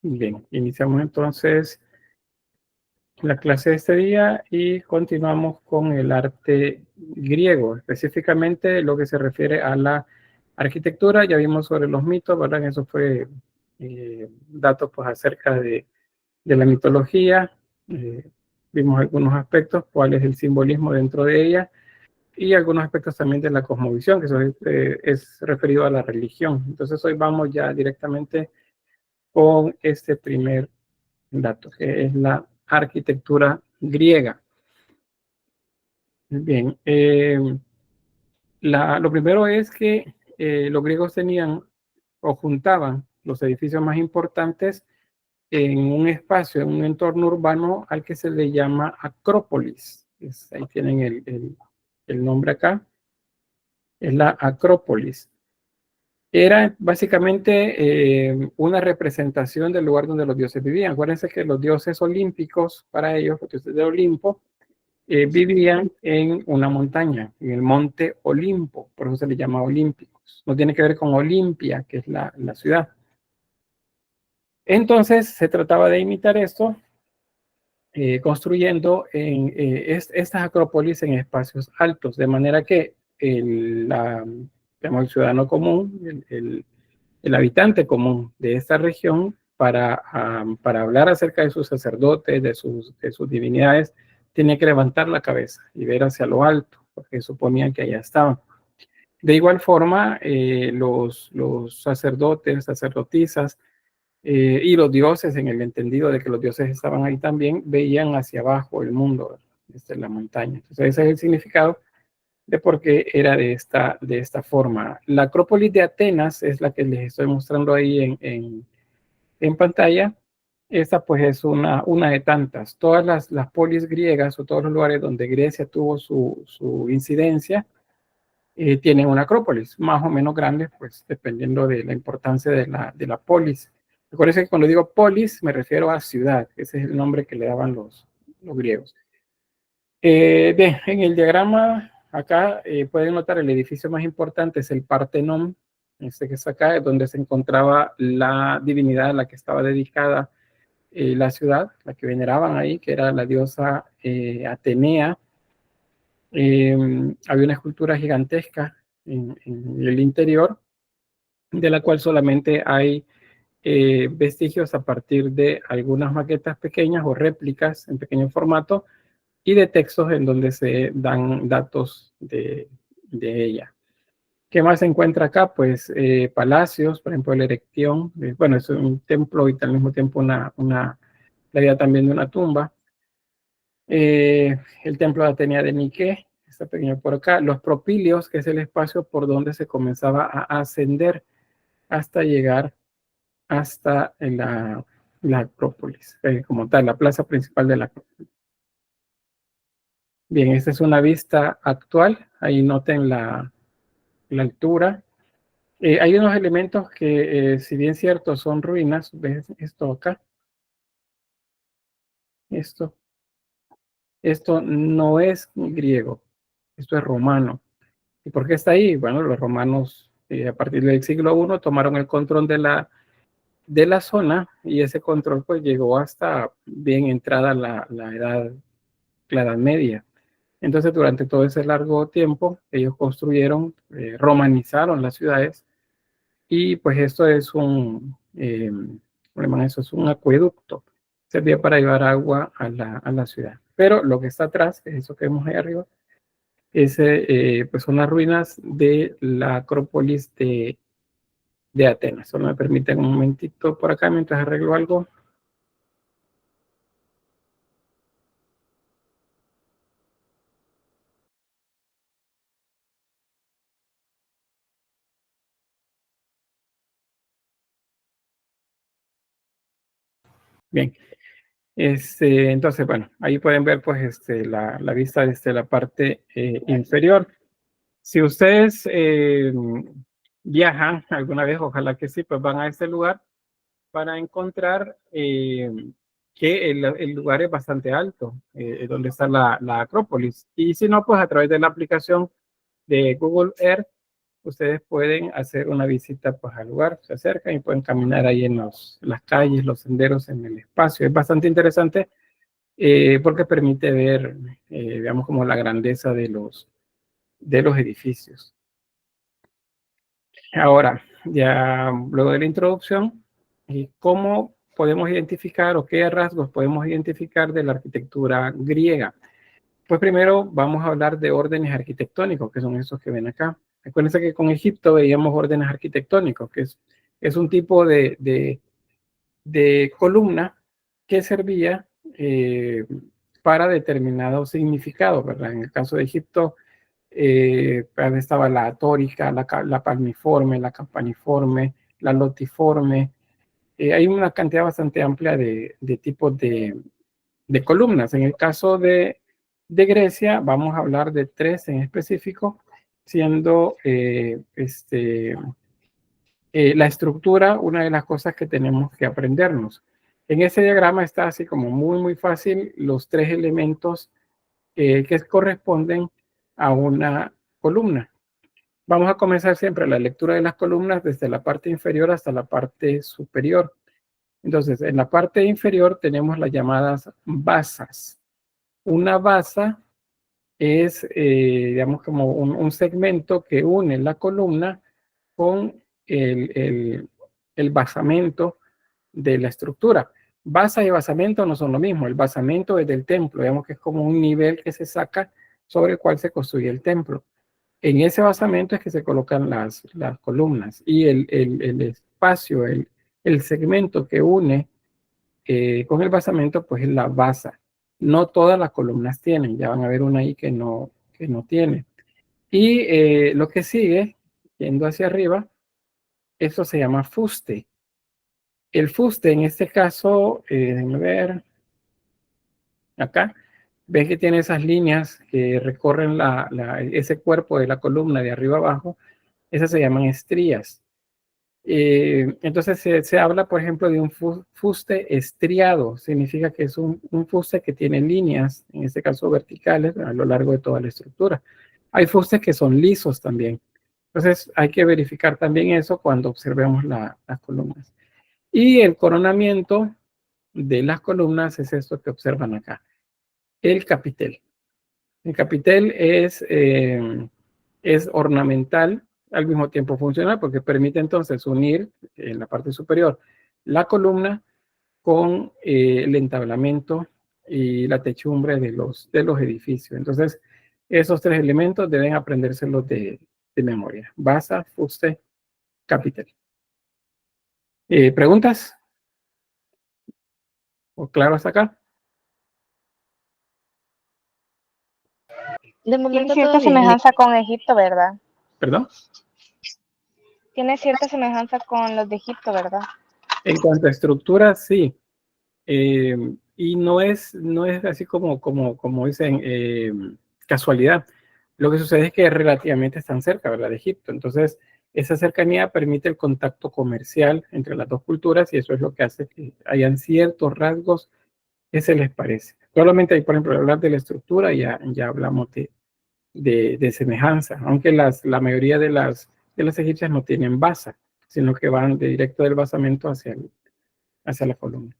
Bien, iniciamos entonces la clase de este día y continuamos con el arte griego, específicamente lo que se refiere a la arquitectura. Ya vimos sobre los mitos, ¿verdad? Eso fue datos pues acerca de la mitología. Vimos algunos aspectos, cuál es el simbolismo dentro de ella y algunos aspectos también de la cosmovisión, que eso es referido a la religión. Entonces hoy vamos ya directamente con este primer dato, que es la arquitectura griega. Bien, lo primero es que los griegos tenían o juntaban los edificios más importantes en un espacio, en un entorno urbano al que se le llama Acrópolis. Ahí tienen el nombre acá, es la Acrópolis. Era básicamente una representación del lugar donde los dioses vivían. Acuérdense que los dioses olímpicos, para ellos, los dioses de Olimpo, vivían en una montaña, en el monte Olimpo, por eso se le llama olímpicos. No tiene que ver con Olimpia, que es la ciudad. Entonces se trataba de imitar esto, construyendo estas acrópolis en espacios altos, de manera que el ciudadano común, el habitante común de esta región, para hablar acerca de sus sacerdotes, de sus divinidades, tenía que levantar la cabeza y ver hacia lo alto, porque suponían que allá estaban. De igual forma, los sacerdotes, sacerdotisas y los dioses, en el entendido de que los dioses estaban ahí también, veían hacia abajo el mundo, desde la montaña. Entonces ese es el significado de por qué era de esta forma. La Acrópolis de Atenas es la que les estoy mostrando ahí en pantalla. Esta pues es una de tantas. Todas las polis griegas o todos los lugares donde Grecia tuvo su incidencia tienen una acrópolis, más o menos grande, pues dependiendo de la importancia de la polis. Recuerden que cuando digo polis me refiero a ciudad, ese es el nombre que le daban los griegos. En el diagrama acá pueden notar el edificio más importante es el Partenón, este que está acá, es donde se encontraba la divinidad a la que estaba dedicada la ciudad, la que veneraban ahí, que era la diosa Atenea. Había una escultura gigantesca en el interior, de la cual solamente hay vestigios a partir de algunas maquetas pequeñas o réplicas en pequeño formato y de textos en donde se dan datos de ella. ¿Qué más se encuentra acá? Pues palacios, por ejemplo, el Erectión, bueno, es un templo y al mismo tiempo la idea también de una tumba. El templo de Atenea de Nike, está pequeño por acá. Los propilios, que es el espacio por donde se comenzaba a ascender hasta llegar hasta la Acrópolis, como tal, la plaza principal de la Acrópolis. Bien, esta es una vista actual. Ahí noten la altura. Hay unos elementos que, si bien cierto, son ruinas. ¿Ves esto acá? Esto no es griego, esto es romano. ¿Y por qué está ahí? Bueno, los romanos a partir del siglo I tomaron el control de la zona y ese control pues llegó hasta bien entrada la edad media. Entonces durante todo ese largo tiempo ellos construyeron, romanizaron las ciudades y pues esto es eso es un acueducto, servía para llevar agua a la ciudad. Pero lo que está atrás, que es eso que vemos ahí arriba, pues son las ruinas de la Acrópolis de Atenas. Solo me permiten un momentito por acá mientras arreglo algo. Bien, entonces, bueno, ahí pueden ver pues la vista desde la parte inferior. Si ustedes viajan alguna vez, ojalá que sí, pues van a este lugar para encontrar que el lugar es bastante alto, donde está la Acrópolis. Y si no, pues a través de la aplicación de Google Earth, ustedes pueden hacer una visita pues, al lugar, se acercan y pueden caminar ahí en las calles, los senderos, en el espacio. Es bastante interesante porque permite ver, digamos, como la grandeza de los edificios. Ahora, ya luego de la introducción, ¿cómo podemos identificar o qué rasgos podemos identificar de la arquitectura griega? Pues primero vamos a hablar de órdenes arquitectónicos, que son esos que ven acá. Acuérdense que con Egipto veíamos órdenes arquitectónicos, que es un tipo de columna que servía para determinado significado, ¿verdad? En el caso de Egipto, estaba la tórica, la palmiforme, la campaniforme, la lotiforme. Hay una cantidad bastante amplia de tipos de columnas. En el caso de Grecia, vamos a hablar de 3 en específico, siendo la estructura una de las cosas que tenemos que aprendernos. En ese diagrama está así como muy, muy fácil los 3 elementos que corresponden a una columna. Vamos a comenzar siempre la lectura de las columnas desde la parte inferior hasta la parte superior. Entonces, en la parte inferior tenemos las llamadas basas. Una basa es, digamos, como un segmento que une la columna con el basamento de la estructura. Basa y basamento no son lo mismo. El basamento es del templo, digamos que es como un nivel que se saca sobre el cual se construye el templo. En ese basamento es que se colocan las columnas y el espacio, el segmento que une con el basamento, pues es la basa. No todas las columnas tienen, ya van a ver una ahí que no tiene. Y lo que sigue, yendo hacia arriba, eso se llama fuste. El fuste, en este caso, déjenme ver, acá, ven que tiene esas líneas que recorren ese cuerpo de la columna de arriba abajo, esas se llaman estrías. Entonces se habla, por ejemplo, de un fuste estriado. Significa que es un fuste que tiene líneas, en este caso verticales, a lo largo de toda la estructura. Hay fustes que son lisos también. Entonces hay que verificar también eso cuando observemos las columnas. Y el coronamiento de las columnas es esto que observan acá, el capitel. El capitel es ornamental, al mismo tiempo funcional, porque permite entonces unir en la parte superior la columna con el entablamento y la techumbre de los edificios. Entonces, esos 3 elementos deben aprendérselos de memoria. Basa, fuste, capitel. ¿Preguntas? ¿O claro hasta acá? De Tiene momento cierta todo bien. semejanza con Egipto, ¿verdad? ¿Perdón? Tiene cierta semejanza con los de Egipto, ¿verdad? En cuanto a estructura, sí. Y no es así como dicen, casualidad. Lo que sucede es que relativamente están cerca, ¿verdad? De Egipto. Entonces, esa cercanía permite el contacto comercial entre las dos culturas y eso es lo que hace que hayan ciertos rasgos que se les parece. Solamente hay, por ejemplo, hablar de la estructura, ya hablamos de semejanza, aunque la mayoría de las egipcias no tienen basa, sino que van de directo del basamento hacia la columna.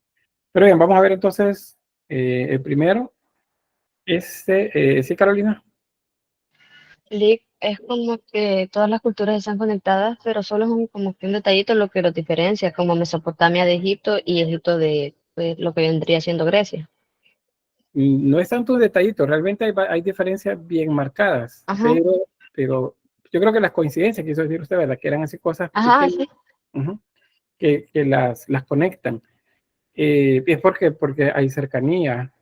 Pero bien, vamos a ver entonces el primero. Sí, Carolina. Lick, es como que todas las culturas están conectadas, pero solo es como que un detallito lo que los diferencia, como Mesopotamia de Egipto y Egipto de pues, lo que vendría siendo Grecia. No es tanto un detallito, realmente hay diferencias bien marcadas, Ajá, pero yo creo que las coincidencias, quiso decir usted, ¿verdad? Que eran así cosas ajá, pequeñas sí. que las conectan. Es porque hay cercanía.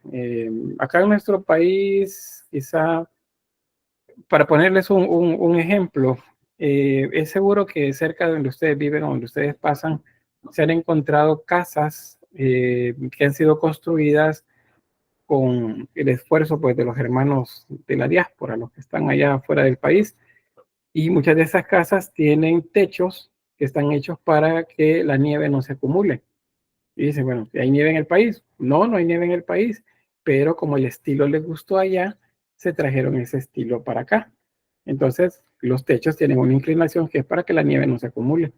Acá en nuestro país, quizá, para ponerles un ejemplo, es seguro que cerca de donde ustedes viven o donde ustedes pasan, se han encontrado casas que han sido construidas con el esfuerzo pues, de los hermanos de la diáspora, los que están allá fuera del país. Y muchas de esas casas tienen techos que están hechos para que la nieve no se acumule. Y dicen, bueno, ¿hay nieve en el país? No, no hay nieve en el país, pero como el estilo les gustó allá, se trajeron ese estilo para acá. Entonces, los techos tienen una inclinación que es para que la nieve no se acumule.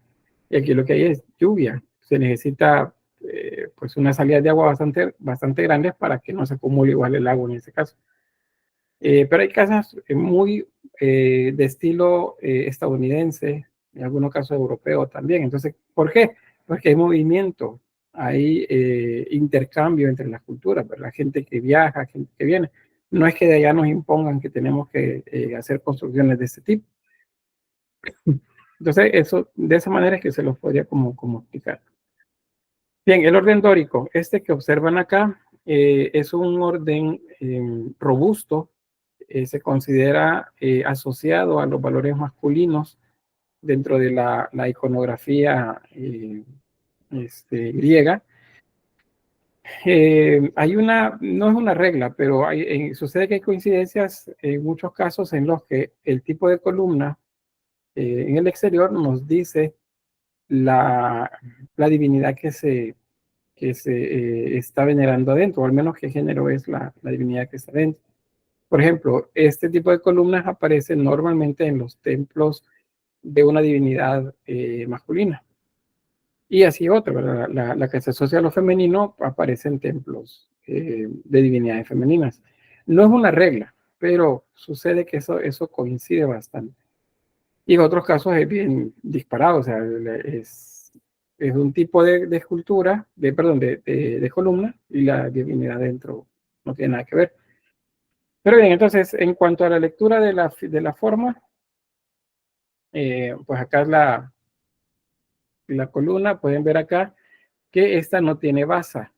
Y aquí lo que hay es lluvia. Se necesita pues una salida de agua bastante grande para que no se acumule igual el agua en ese caso. Pero hay casas muy de estilo estadounidense, en algunos casos europeo también. Entonces, ¿por qué? Porque hay movimiento, hay intercambio entre las culturas, ¿verdad? Gente que viaja, gente que viene. No es que de allá nos impongan que tenemos que hacer construcciones de este tipo. Entonces, eso, de esa manera es que se los podría como explicar. Bien, el orden dórico, este que observan acá, es un orden robusto, se considera asociado a los valores masculinos dentro de la iconografía griega. No es una regla, pero sucede que hay coincidencias en muchos casos en los que el tipo de columna en el exterior nos dice la divinidad que se está venerando adentro, o al menos qué género es la divinidad que está dentro. Por ejemplo, este tipo de columnas aparecen normalmente en los templos de una divinidad masculina. Y así otra, ¿verdad? La que se asocia a lo femenino aparece en templos de divinidades femeninas. No es una regla, pero sucede que eso coincide bastante. Y en otros casos es bien disparado, o sea, es un tipo de escultura, de columna, y la divinidad dentro no tiene nada que ver. Pero bien, entonces, en cuanto a la lectura de la forma, pues acá es la columna, pueden ver acá que esta no tiene basa,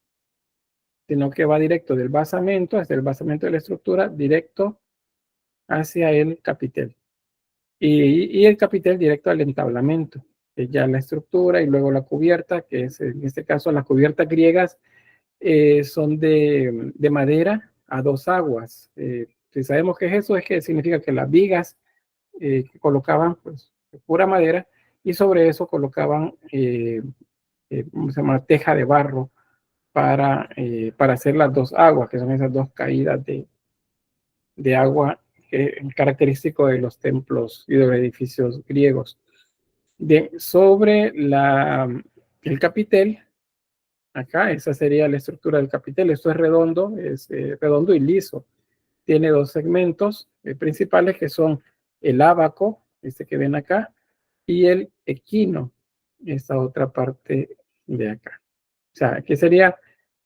sino que va directo del basamento, desde el basamento de la estructura, directo hacia el capitel. Y el capitel directo al entablamento, que ya la estructura y luego la cubierta, que es en este caso las cubiertas griegas son de madera a dos aguas. Si sabemos qué es eso, es que significa que las vigas que colocaban pues pura madera y sobre eso colocaban ¿cómo se llama? Teja de barro para hacer las dos aguas, que son esas dos caídas de agua característico de los templos y de los edificios griegos. Sobre el capitel, acá esa sería la estructura del capitel. Esto es redondo y liso. Tiene dos segmentos principales que son el ábaco, este que ven acá, y el equino, esta otra parte de acá. O sea, aquí serían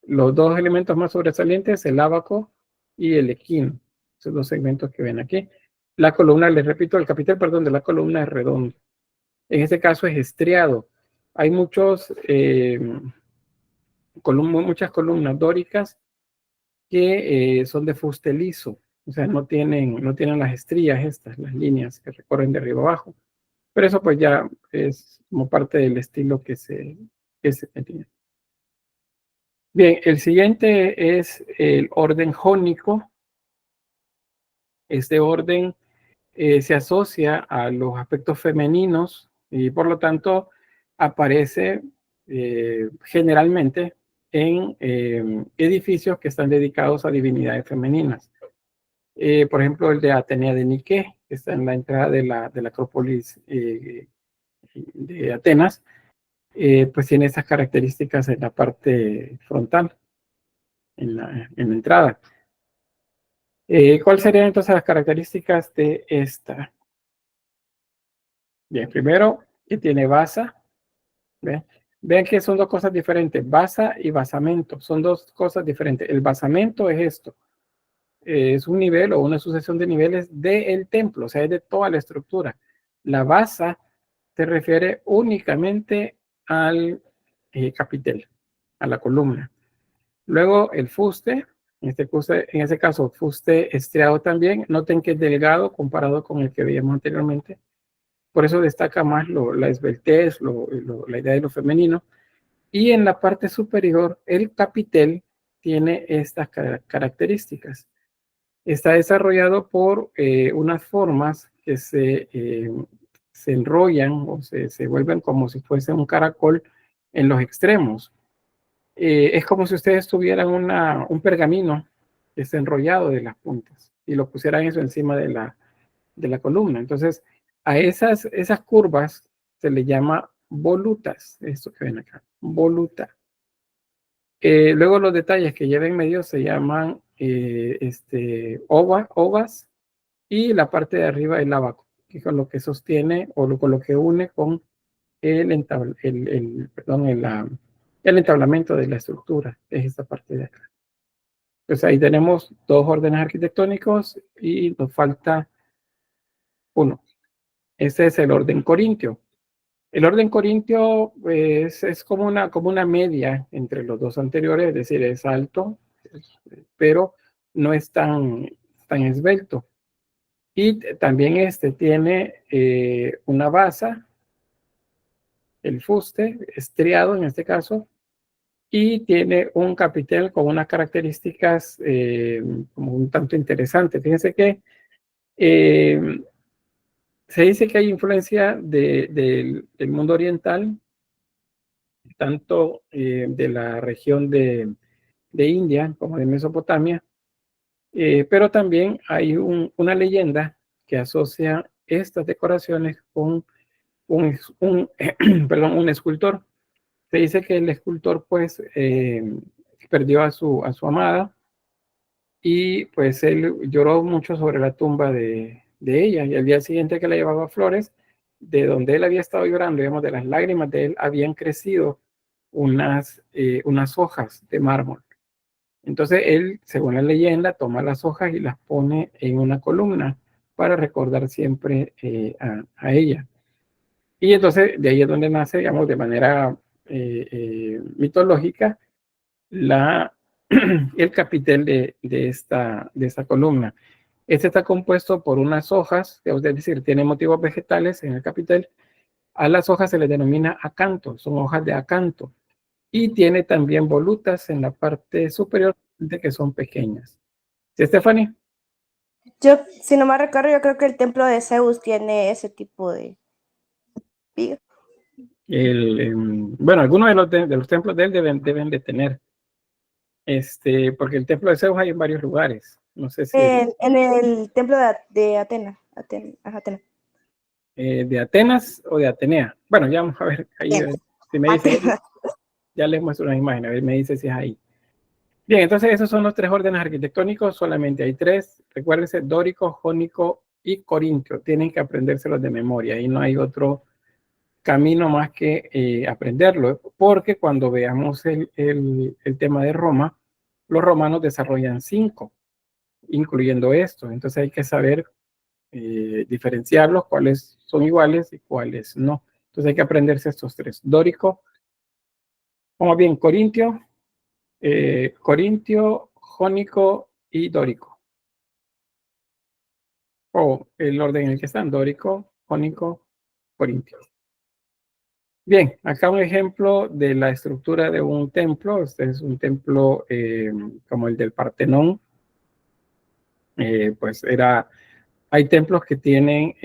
los dos elementos más sobresalientes, el ábaco y el equino. Esos dos segmentos que ven aquí. La columna, les repito, el capitel, perdón, de la columna es redondo. En este caso es estriado. Hay muchas columnas dóricas que son de fuste liso. O sea, no tienen las estrías estas, las líneas que recorren de arriba abajo. Pero eso pues ya es como parte del estilo que se tiene. Bien, el siguiente es el orden jónico. Este orden se asocia a los aspectos femeninos y por lo tanto aparece generalmente en edificios que están dedicados a divinidades femeninas. Por ejemplo, el de Atenea de Niké, que está en la entrada de la Acrópolis de Atenas, pues tiene esas características en la parte frontal, en la entrada. ¿Cuáles serían entonces las características de esta? Bien, primero, que tiene basa. Vean que son dos cosas diferentes. Basa y basamento son dos cosas diferentes. El basamento es esto. Es un nivel o una sucesión de niveles del templo, o sea, es de toda la estructura. La basa se refiere únicamente al capitel, a la columna. Luego el fuste, en este caso fuste estriado también. Noten que es delgado comparado con el que veíamos anteriormente. Por eso destaca más la esbeltez, la idea de lo femenino. Y en la parte superior, el capitel tiene estas características. Está desarrollado por unas formas que se enrollan o se vuelven como si fuese un caracol en los extremos. Es como si ustedes tuvieran un pergamino desenrollado de las puntas y lo pusieran eso encima de de la columna. Entonces, a esas curvas se le llama volutas, esto que ven acá, voluta. Luego los detalles que lleva en medio se llaman ovas, y la parte de arriba el abaco, que es con lo que sostiene o con lo que une con el entablamento de la estructura, es esta parte de acá. Pues ahí tenemos dos órdenes arquitectónicos y nos falta uno. Este es el orden corintio. El orden corintio es como una media entre los dos anteriores, es decir, es alto, pero no es tan esbelto. Y también tiene una base, el fuste, estriado en este caso, y tiene un capitel con unas características como un tanto interesantes. Fíjense que se dice que hay influencia del mundo oriental, tanto de la región de India como de Mesopotamia, pero también hay una leyenda que asocia estas decoraciones con perdón, un escultor. Se dice que el escultor pues perdió a su amada, y pues él lloró mucho sobre la tumba de ella, y al día siguiente que le llevaba flores, de donde él había estado llorando, digamos, de las lágrimas de él, habían crecido unas hojas de mármol. Entonces él, según la leyenda, toma las hojas y las pone en una columna para recordar siempre a ella. Y entonces de ahí es donde nace, digamos, de manera mitológica, el capitel de esta columna. Este está compuesto por unas hojas, es decir, tiene motivos vegetales en el capitel. A las hojas se les denomina acanto, son hojas de acanto. Y tiene también volutas en la parte superior que son pequeñas. ¿Sí, Stephanie? Yo, si no me recuerdo, yo creo que el templo de Zeus tiene ese tipo de viga. Bueno, algunos de los templos de él deben de tener, porque el templo de Zeus hay en varios lugares. No sé si En el templo de Atena. de Atenas o de Atenea. Bueno, ya vamos a ver ahí. Si me dice, ya les muestro una imagen, a ver, me dice si es ahí. Bien, entonces esos son los tres órdenes arquitectónicos, solamente hay tres. Recuérdense, dórico, jónico y corintio. Tienen que aprendérselos de memoria, y no hay otro camino más que aprenderlo, porque cuando veamos el tema de Roma, los romanos desarrollan 5, incluyendo esto. Entonces hay que saber diferenciarlos, cuáles son iguales y cuáles no. Entonces hay que aprenderse estos tres: dórico, vamos bien, corintio, jónico y dórico. O el orden en el que están: dórico, jónico, corintio. Bien, acá un ejemplo de la estructura de un templo. Este es un templo como el del Partenón. Pues hay templos que tienen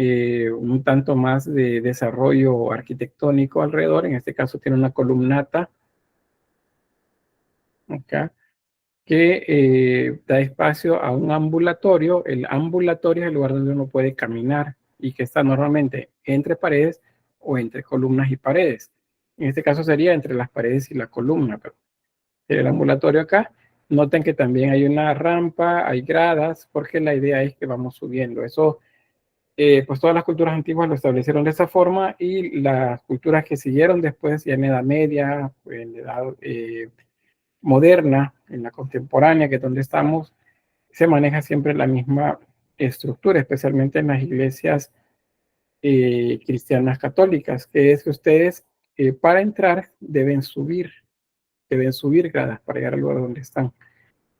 un tanto más de desarrollo arquitectónico alrededor. En este caso tiene una columnata acá, que da espacio a un ambulatorio. El ambulatorio es el lugar donde uno puede caminar y que está normalmente entre paredes o entre columnas y paredes. En este caso sería entre las paredes y la columna, pero el ambulatorio acá. Noten que también hay una rampa, hay gradas, porque la idea es que vamos subiendo. Eso, pues todas las culturas antiguas lo establecieron de esa forma, y las culturas que siguieron después, ya en la Edad Media, en la Edad moderna, en la contemporánea, que es donde estamos, se maneja siempre la misma estructura, especialmente en las iglesias cristianas católicas, que es que ustedes para entrar deben subir gradas para llegar al lugar donde están.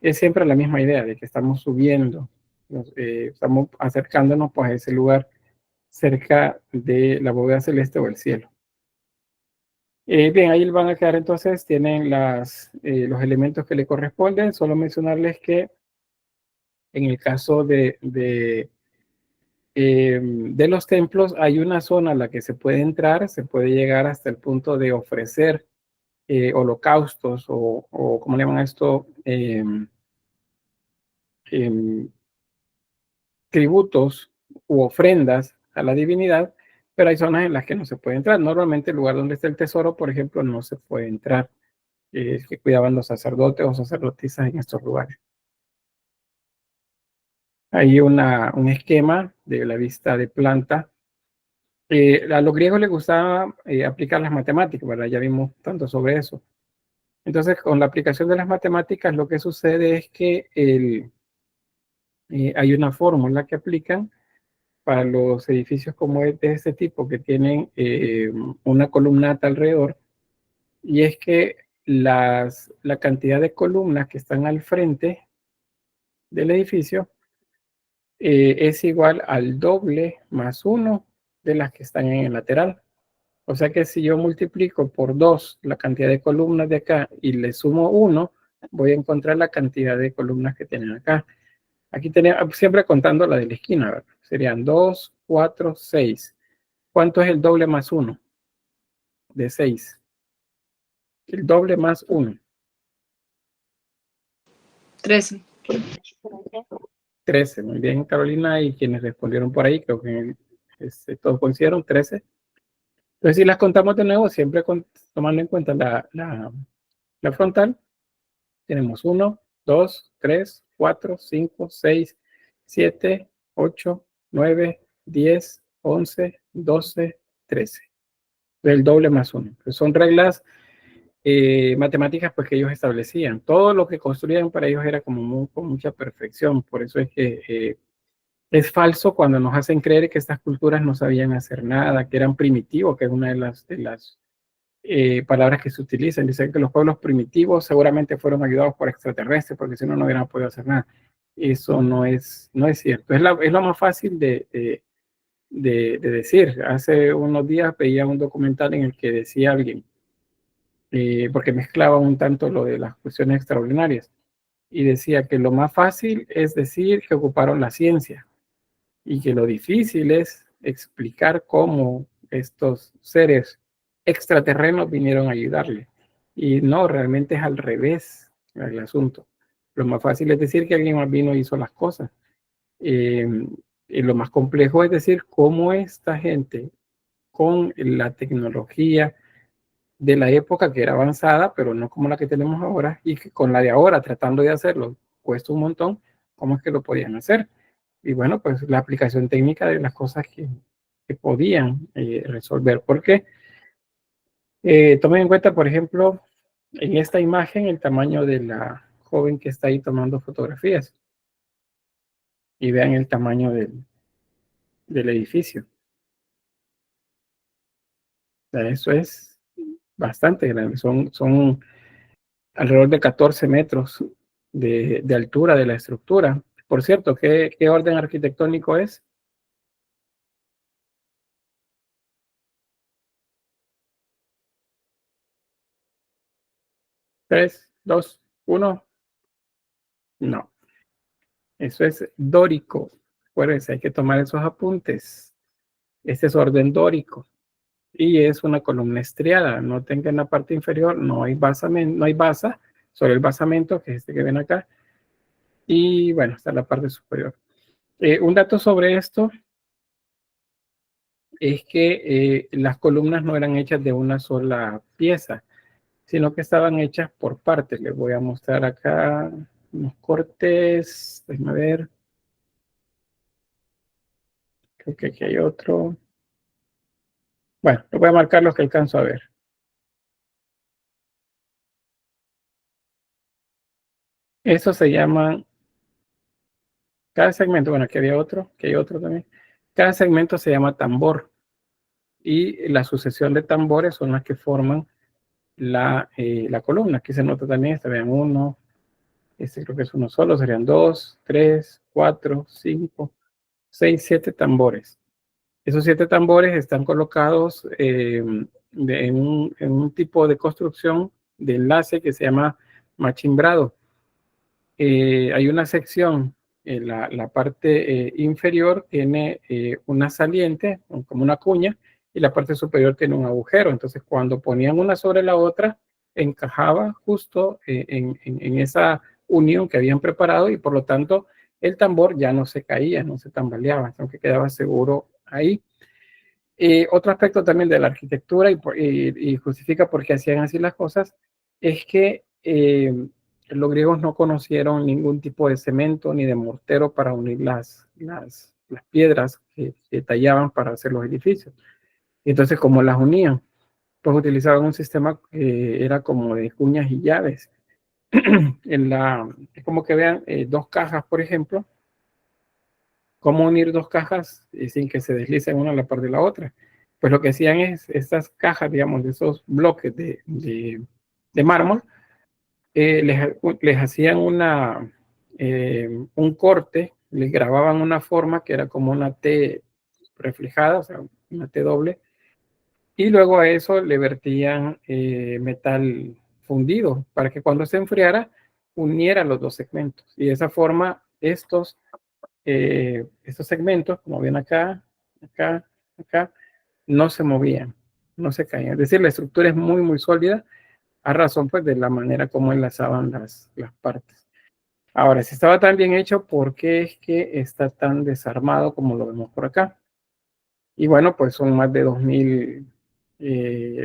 Es siempre la misma idea de que estamos subiendo, estamos acercándonos pues a ese lugar cerca de la bóveda celeste o el cielo. Bien, ahí van a quedar entonces, tienen los elementos que le corresponden. Solo mencionarles que en el caso de los templos hay una zona a la que se puede entrar, se puede llegar hasta el punto de ofrecer holocaustos o ¿cómo le llaman esto? Tributos u ofrendas a la divinidad, pero hay zonas en las que no se puede entrar. Normalmente el lugar donde está el tesoro, por ejemplo, no se puede entrar, que cuidaban los sacerdotes o sacerdotisas en estos lugares. Hay un esquema de la vista de planta. A los griegos les gustaba aplicar las matemáticas, ¿verdad? Ya vimos tanto sobre eso. Entonces, con la aplicación de las matemáticas, lo que sucede es que hay una fórmula que aplican para los edificios como de este tipo, que tienen una columnata alrededor, y es que la cantidad de columnas que están al frente del edificio es igual al doble más 1 de las que están en el lateral. O sea que si yo multiplico por 2 la cantidad de columnas de acá y le sumo 1, voy a encontrar la cantidad de columnas que tienen acá. Aquí tenía, siempre contando la de la esquina, ¿verdad? Serían 2, 4, 6. ¿Cuánto es el doble más 1? De 6. El doble más 1. 13. 13. Muy bien, Carolina, y quienes respondieron por ahí, creo que todos coincidieron, 13. Entonces, si las contamos de nuevo, siempre tomando en cuenta la frontal, tenemos 1, 2, 3, 4, 5, 6, 7, 8, 9, 10, 11, 12, 13. El doble más 1. Son reglas matemáticas pues, que ellos establecían. Todo lo que construían para ellos era como con mucha perfección. Por eso es que es falso cuando nos hacen creer que estas culturas no sabían hacer nada, que eran primitivos, que es una de las palabras que se utilizan. Dicen que los pueblos primitivos seguramente fueron ayudados por extraterrestres, porque si no, no hubieran podido hacer nada. Eso no es cierto. Es lo más fácil de decir. Hace unos días veía un documental en el que decía alguien, porque mezclaba un tanto lo de las cuestiones extraordinarias, y decía que lo más fácil es decir que ocuparon la ciencia, y que lo difícil es explicar cómo estos seres extraterrenos vinieron a ayudarle. Y no, realmente es al revés el asunto. Lo más fácil es decir que alguien más vino y hizo las cosas. Y lo más complejo es decir cómo esta gente, con la tecnología de la época que era avanzada, pero no como la que tenemos ahora, y que con la de ahora, tratando de hacerlo, cuesta un montón, cómo es que lo podían hacer. Y bueno, pues la aplicación técnica de las cosas que podían resolver. Porque tomen en cuenta, por ejemplo, en esta imagen, el tamaño de la joven que está ahí tomando fotografías. Y vean el tamaño del edificio. O sea, eso es bastante grande. Son alrededor de 14 metros de altura de la estructura. Por cierto, ¿qué orden arquitectónico es? 3, 2, 1. No, eso es dórico. Acuérdense, hay que tomar esos apuntes. Este es orden dórico y es una columna estriada. Noten que en la parte inferior no hay basamento, no hay basa, sobre el basamento, que es este que ven acá. Y bueno, está la parte superior. Un dato sobre esto es que las columnas no eran hechas de una sola pieza, sino que estaban hechas por partes. Les voy a mostrar acá unos cortes. Déjenme ver. Creo que aquí hay otro. Bueno, les voy a marcar los que alcanzo a ver. Eso se llama, cada segmento, bueno, aquí había otro, que hay otro también. Cada segmento se llama tambor. Y la sucesión de tambores son las que forman la columna. Aquí se nota también, este, vean, uno, este creo que es uno solo, serían 2, 3, 4, 5, 6, 7 tambores. Esos 7 tambores están colocados en un tipo de construcción de enlace que se llama machimbrado. Hay una sección, la parte inferior tiene una saliente, como una cuña, y la parte superior tiene un agujero. Entonces, cuando ponían una sobre la otra, encajaba justo en esa unión que habían preparado, y por lo tanto el tambor ya no se caía, no se tambaleaba, aunque quedaba seguro ahí. Otro aspecto también de la arquitectura y justifica por qué hacían así las cosas es que los griegos no conocieron ningún tipo de cemento ni de mortero para unir las piedras que tallaban para hacer los edificios. Entonces, ¿cómo las unían? Pues utilizaban un sistema que era como de cuñas y llaves. Es como que vean dos cajas, por ejemplo, cómo unir dos cajas sin que se deslicen una a la par de la otra. Pues lo que hacían es estas cajas, digamos, de esos bloques de mármol, les hacían un corte, les grababan una forma que era como una T reflejada, o sea, una T doble, y luego a eso le vertían metal fundido para que cuando se enfriara uniera los dos segmentos. Y de esa forma estos segmentos, como ven acá, acá, acá, no se movían, no se caían. Es decir, la estructura es muy, muy sólida a razón pues de la manera como enlazaban las partes. Ahora, si estaba tan bien hecho, ¿por qué es que está tan desarmado como lo vemos por acá? Y bueno, pues son más de 2000,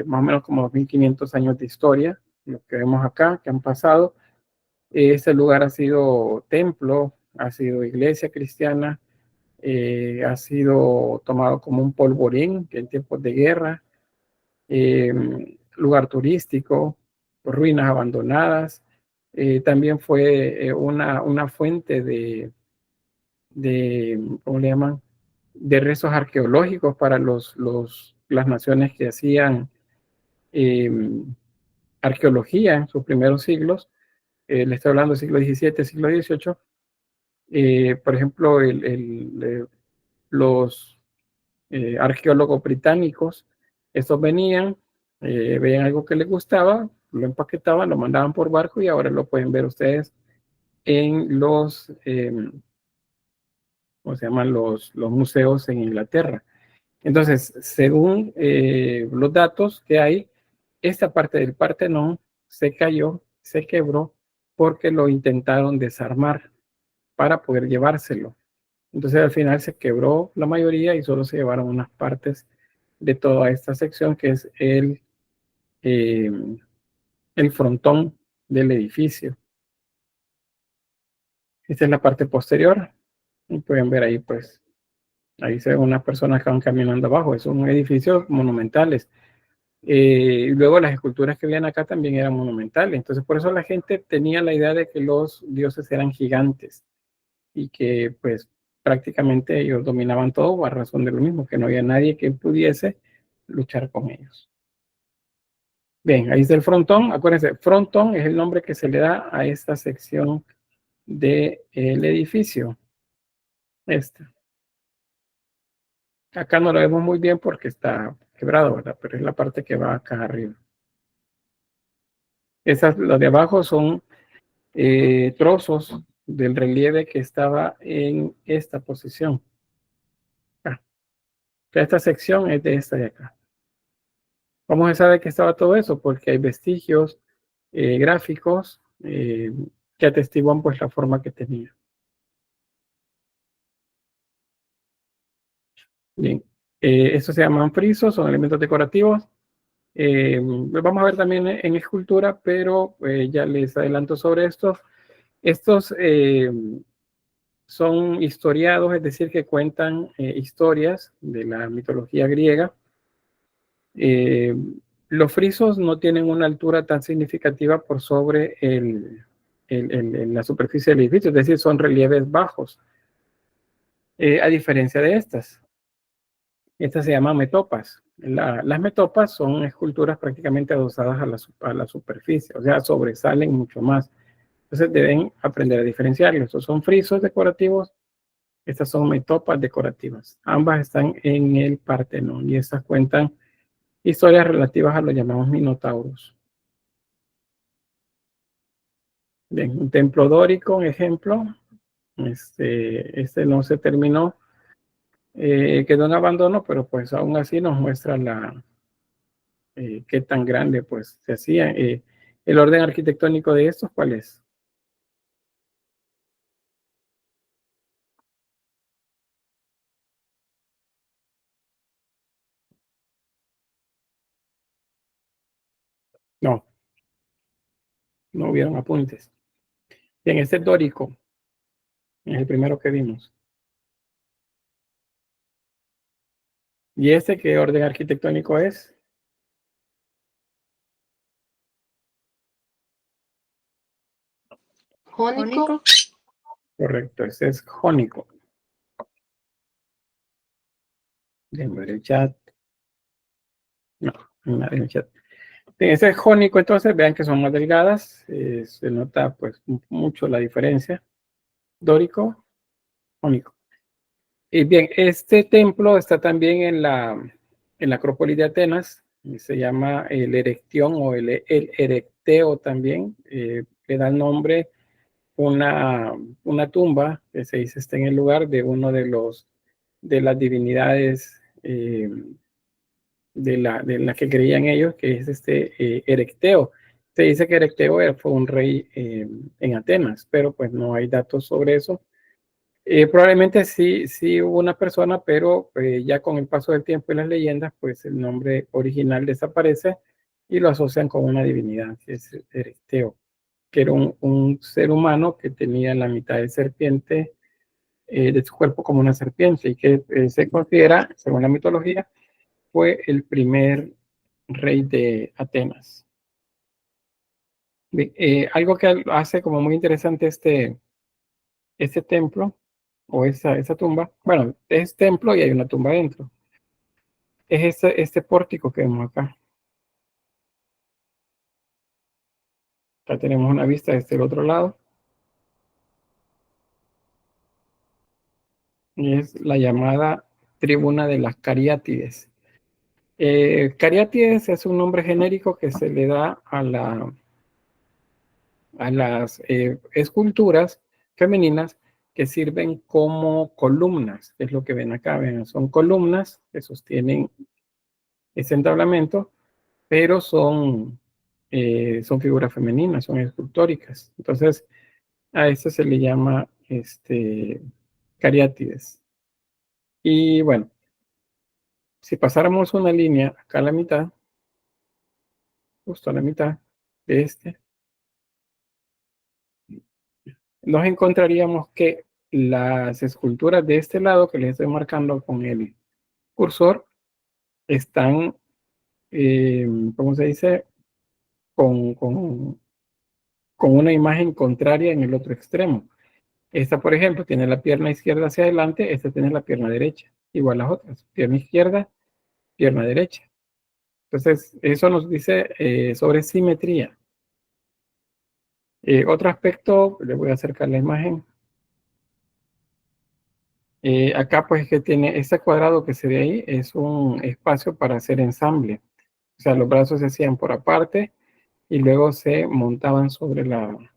más o menos como 2500 años de historia, lo que vemos acá, que han pasado. Este lugar ha sido templo, ha sido iglesia cristiana, ha sido tomado como un polvorín en tiempos de guerra, lugar turístico, ruinas abandonadas. También fue una fuente ¿cómo le llaman? De restos arqueológicos para las naciones que hacían eh, arqueología en sus primeros siglos. Le estoy hablando del siglo XVII, siglo XVIII. Por ejemplo, los arqueólogos británicos, estos venían, veían algo que les gustaba, lo empaquetaban, lo mandaban por barco y ahora lo pueden ver ustedes en ¿cómo se llaman? Los museos en Inglaterra. Entonces, según los datos que hay, esta parte del Partenón se cayó, se quebró, porque lo intentaron desarmar para poder llevárselo. Entonces, al final se quebró la mayoría y solo se llevaron unas partes de toda esta sección, que es eh, el frontón del edificio. Esta es la parte posterior. Y pueden ver ahí, pues, ahí se ven unas personas que van caminando abajo. Son edificios monumentales. Y luego las esculturas que veían acá también eran monumentales. Entonces, por eso la gente tenía la idea de que los dioses eran gigantes y que, pues, prácticamente ellos dominaban todo a razón de lo mismo, que no había nadie que pudiese luchar con ellos. Bien, ahí está el frontón. Acuérdense, frontón es el nombre que se le da a esta sección del edificio. Esta. Acá no lo vemos muy bien porque está quebrado, ¿verdad? Pero es la parte que va acá arriba. Los de abajo son trozos del relieve que estaba en esta posición. Ah, esta sección es de esta de acá. ¿Cómo se sabe que estaba todo eso? Porque hay vestigios gráficos que atestiguan pues la forma que tenía. Bien, estos se llaman frisos, son elementos decorativos. Vamos a ver también en escultura, pero ya les adelanto sobre esto. Estos son historiados, es decir, que cuentan historias de la mitología griega. Los frisos no tienen una altura tan significativa por sobre la superficie del edificio, es decir, son relieves bajos, a diferencia de estas. Estas se llaman metopas. Las metopas son esculturas prácticamente adosadas a la superficie, o sea, sobresalen mucho más. Entonces deben aprender a diferenciarlos. Estos son frisos decorativos, estas son metopas decorativas. Ambas están en el Partenón y estas cuentan historias relativas a los llamados minotauros. Bien, un templo dórico, un ejemplo. Este no se terminó, quedó en abandono, pero pues aún así nos muestra qué tan grande pues se hacía. El orden arquitectónico de estos, ¿cuál es? no hubieron apuntes. Bien, este es dórico, es el primero que vimos. ¿Y este qué orden arquitectónico es? Jónico. Correcto, ese es jónico. Déjenme ver el chat. No, nada en el chat. Bien, ese es jónico, entonces vean que son más delgadas. Se nota pues mucho la diferencia. Dórico, jónico. Y bien, este templo está también en la Acrópolis de Atenas. Y se llama el Erectión o el Erecteo también. Le da el nombre una tumba que se dice está en el lugar de uno de las divinidades de la que creían ellos, que es Erecteo. Se dice que Erecteo fue un rey en Atenas, pero pues no hay datos sobre eso. Probablemente sí hubo una persona, pero ya con el paso del tiempo y las leyendas, pues el nombre original desaparece y lo asocian con una divinidad, que es Erecteo, que era un ser humano que tenía la mitad de serpiente de su cuerpo como una serpiente y que se considera, según la mitología, fue el primer rey de Atenas. Bien, algo que hace como muy interesante este templo o esa tumba, bueno, es templo y hay una tumba dentro, es este pórtico que vemos acá. Acá tenemos una vista desde el otro lado. Y es la llamada tribuna de las Cariátides. Cariátides es un nombre genérico que se le da a las esculturas femeninas que sirven como columnas, es lo que ven acá, ven, son columnas que sostienen ese entablamento, pero son figuras femeninas, son escultóricas. Entonces, a eso se le llama cariátides. Y bueno, si pasáramos una línea acá a la mitad, justo a la mitad de nos encontraríamos que las esculturas de este lado que les estoy marcando con el cursor están, ¿cómo se dice? Con una imagen contraria en el otro extremo. Esta, por ejemplo, tiene la pierna izquierda hacia adelante, esta tiene la pierna derecha, igual las otras, pierna izquierda, pierna derecha. Entonces, eso nos dice sobre simetría. Otro aspecto, le voy a acercar la imagen. Acá pues que tiene este cuadrado que se ve ahí, es un espacio para hacer ensamble. O sea, los brazos se hacían por aparte y luego se montaban sobre la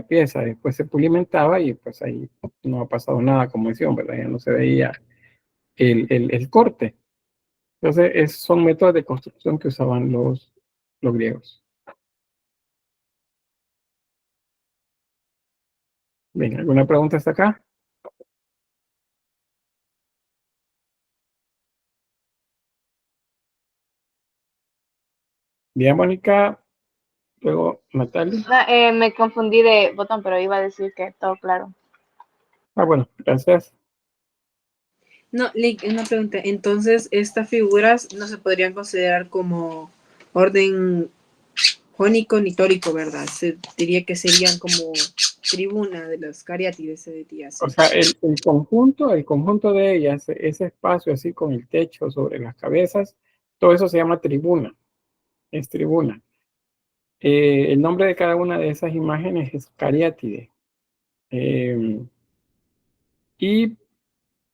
pieza. Después se pulimentaba y pues ahí no ha pasado nada, como decían, ¿verdad? Ya no se veía el corte. Entonces, son métodos de construcción que usaban los griegos. Bien, ¿alguna pregunta hasta acá? Bien, Mónica. Luego, Natalia. Me confundí de botón, pero iba a decir que todo claro. Bueno, gracias. No, Lick, una pregunta. Entonces, estas figuras no se podrían considerar como orden jónico ni tórico, ¿verdad? Se diría que serían como tribuna de las cariátides, se diría así. O sea, el conjunto de ellas, ese espacio así con el techo sobre las cabezas, todo eso se llama tribuna, es tribuna. El nombre de cada una de esas imágenes es cariátide. Y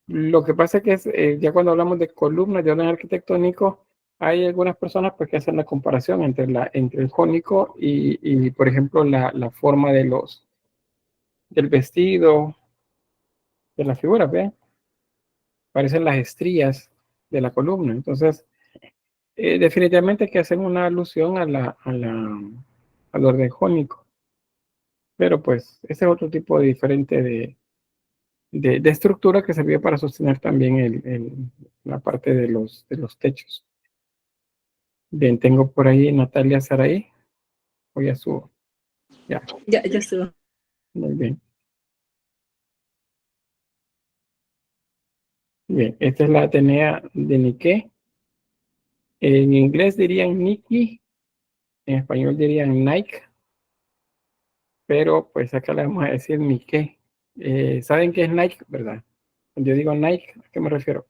lo que pasa es que ya cuando hablamos de columnas de orden arquitectónico, hay algunas personas pues, que hacen la comparación entre el jónico y por ejemplo, la forma del vestido, de las figuras, ¿ven? Parecen las estrías de la columna. Entonces, definitivamente que hacen una alusión al orden jónico. Pero pues, ese es otro tipo diferente de estructura que servía para sostener también la parte de los techos. Bien, tengo por ahí Natalia Saraí. Voy a su Ya, Ya estuvo. muy bien. Bien, esta es la Atenea de Nike. En inglés dirían Nike, en español dirían Nike, pero pues acá le vamos a decir Nike. ¿Saben qué es Nike, verdad? Cuando yo digo Nike, ¿a qué me refiero?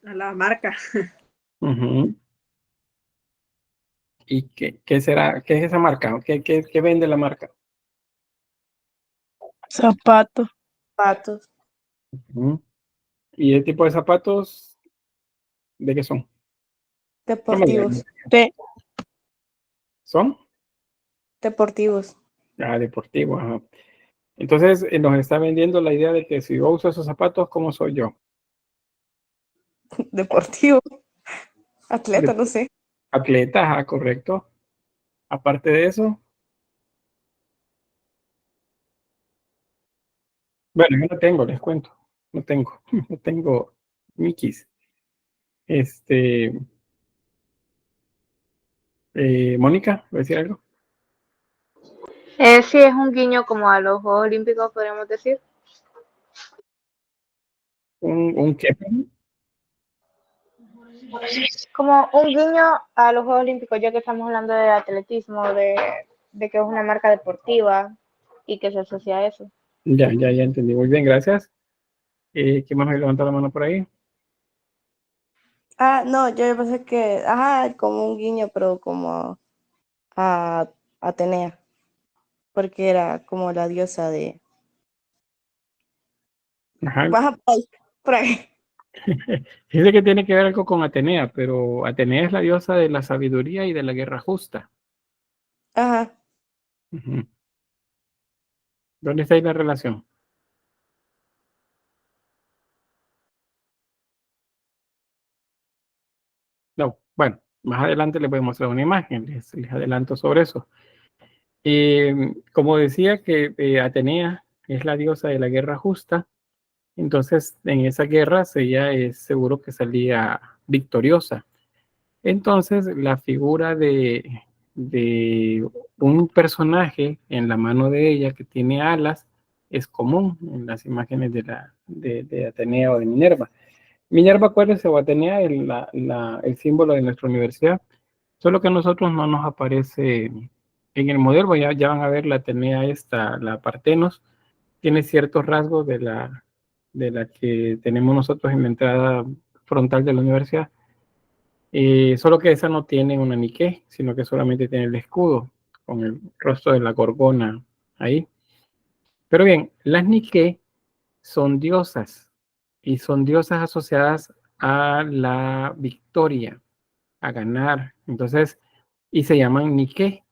A la marca. Ujú. ¿Y qué será? ¿Qué es esa marca? ¿Qué vende la marca? Zapato. Patos. Ujú. ¿Y el tipo de zapatos de qué son? No me digan. Deportivos. Te- ¿Son? Deportivos. Ah, deportivos. Ajá. Entonces nos está vendiendo la idea de que si yo uso esos zapatos, ¿cómo soy yo? Deportivo. Atleta, De no sé. atleta, ajá, correcto. Aparte de eso, bueno, yo no tengo, les cuento. No tengo, no tengo Mikis. Este, Mónica, ¿voy a decir algo? Sí, es un guiño como a los Juegos Olímpicos, podríamos decir. ¿Un qué? Como un guiño a los Juegos Olímpicos, ya que estamos hablando de atletismo, de que es una marca deportiva y que se asocia a eso. Ya entendí. Muy bien, gracias. ¿Quién más me levanta la mano por ahí? Ah, no, yo pensé que, ajá, como un guiño, pero como a Atenea, porque era como la diosa de... Ajá. Baja por ahí, por ahí. Dice que tiene que ver algo con Atenea, pero Atenea es la diosa de la sabiduría y de la guerra justa. Ajá. Ujú. ¿Dónde está ahí la relación? No, bueno, más adelante les voy a mostrar una imagen, les adelanto sobre eso. Como decía que Atenea es la diosa de la guerra justa, entonces en esa guerra ella es seguro que salía victoriosa. Entonces la figura de un personaje en la mano de ella que tiene alas es común en las imágenes de Atenea o de Minerva. Minerva, acuérdense, o Atenea, el símbolo de nuestra universidad, solo que a nosotros no nos aparece en el modelo, ya van a ver la Atenea esta, la Partenos, tiene ciertos rasgos de la que tenemos nosotros en la entrada frontal de la universidad, solo que esa no tiene una Nike, sino que solamente tiene el escudo con el rostro de la gorgona ahí. Pero bien, las Nike son diosas y son diosas asociadas a la victoria, a ganar. Entonces, y se llaman Nike.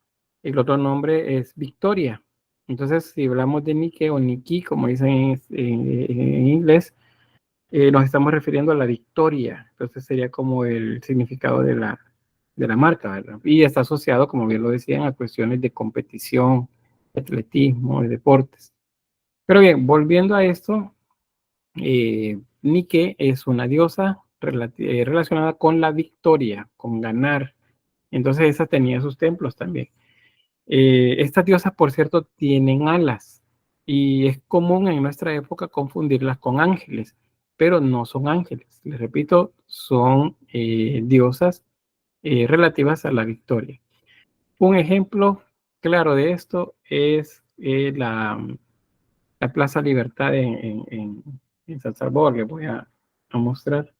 El otro nombre es Victoria. Entonces, si hablamos de Nike o Niki, como dicen en inglés, nos estamos refiriendo a la victoria. Entonces, sería como el significado de la marca, ¿verdad? Y está asociado, como bien lo decían, a cuestiones de competición, atletismo, de deportes. Pero bien, volviendo a esto, Nike es una diosa relacionada con la victoria, con ganar. Entonces esa tenía sus templos también. Estas diosas, por cierto, tienen alas y es común en nuestra época confundirlas con ángeles, pero no son ángeles. Les repito, son diosas relativas a la victoria. Un ejemplo claro de esto es la Plaza Libertad en San Salvador. Les voy a mostrar.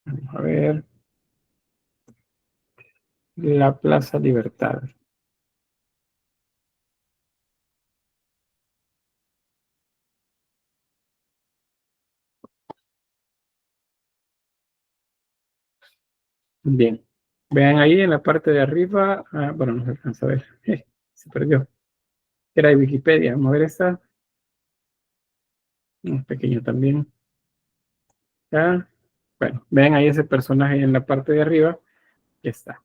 Vamos a ver. La Plaza Libertad. Bien. Vean ahí en la parte de arriba. Bueno, no se alcanza a ver. Se perdió. Era de Wikipedia. Vamos a ver esta. Un pequeño también. Ya. Bueno, vean ahí ese personaje en la parte de arriba. Ya está.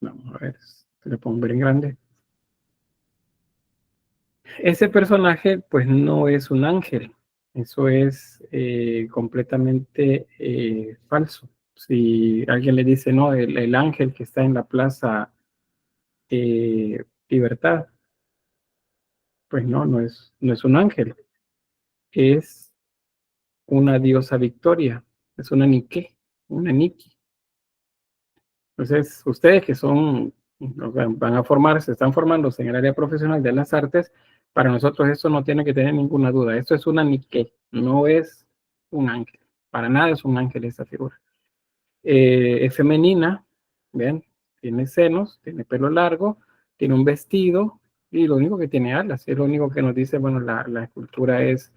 Vamos a ver. Se le pongo ver en grande. Ese personaje pues no es un ángel, eso es completamente falso. Si alguien le dice, no, el ángel que está en la plaza Libertad, pues no es un ángel, es una diosa Victoria, es una Nike, una Niki. Entonces, ustedes que son, van a formarse, están formándose en el área profesional de las artes, para nosotros eso no tiene que tener ninguna duda. Esto es una Nike, no es un ángel. Para nada es un ángel esa figura. Es femenina, ¿ven? Tiene senos, tiene pelo largo, tiene un vestido y lo único que tiene alas. Es lo único que nos dice, bueno, la escultura es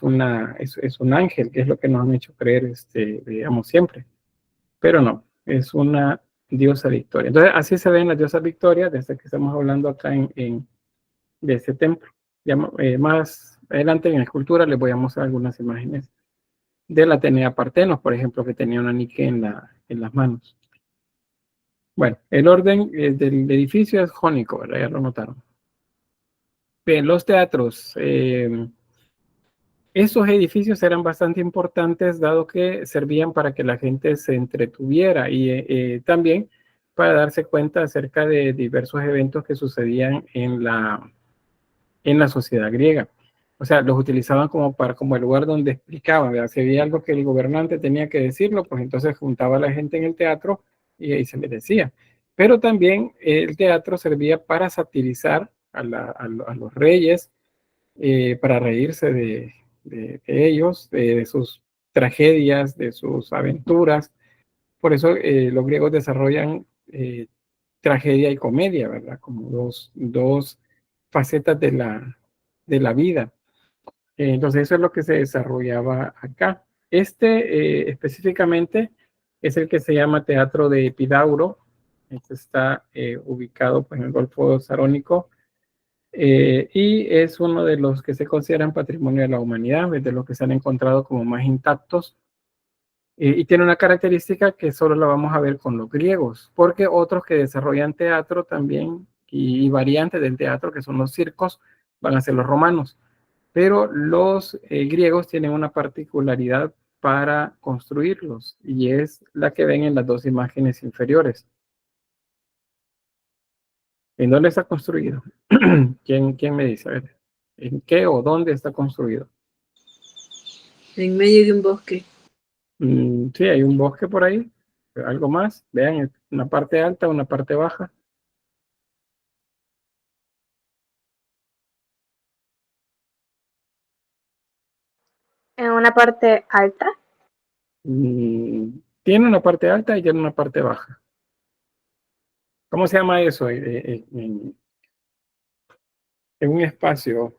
un ángel, que es lo que nos han hecho creer, digamos, siempre. Pero no, es una diosa Victoria. Entonces, así se ven las diosas Victorias, desde que estamos hablando acá de este templo. Ya, más adelante en la escultura les voy a mostrar algunas imágenes de la Atenea Partenos, por ejemplo, que tenía una Nike en las manos. Bueno, el orden del edificio es jónico, ¿verdad? Ya lo notaron. Bien, los teatros. Esos edificios eran bastante importantes dado que servían para que la gente se entretuviera y también para darse cuenta acerca de diversos eventos que sucedían en la sociedad griega. O sea, los utilizaban como el lugar donde explicaban, ¿verdad? Si había algo que el gobernante tenía que decirlo, pues entonces juntaba a la gente en el teatro y ahí se les decía. Pero también el teatro servía para satirizar a los reyes, para reírse de ellos, de sus tragedias, de sus aventuras. Por eso los griegos desarrollan tragedia y comedia, ¿verdad? Como dos facetas de la vida. Entonces eso es lo que se desarrollaba acá. Específicamente es el que se llama Teatro de Epidauro. Este está ubicado pues, en el Golfo Sarónico, y es uno de los que se consideran patrimonio de la humanidad, de los que se han encontrado como más intactos. Y tiene una característica que solo la vamos a ver con los griegos, porque otros que desarrollan teatro también y variantes del teatro, que son los circos, van a ser los romanos. Pero los griegos tienen una particularidad para construirlos, y es la que ven en las dos imágenes inferiores. ¿En dónde está construido? ¿Quién me dice? A ver, ¿en qué o dónde está construido? En medio de un bosque. Sí, hay un bosque por ahí. ¿Algo más? Vean, una parte alta, una parte baja. En una parte alta. Tiene una parte alta y tiene una parte baja. ¿Cómo se llama eso en un espacio?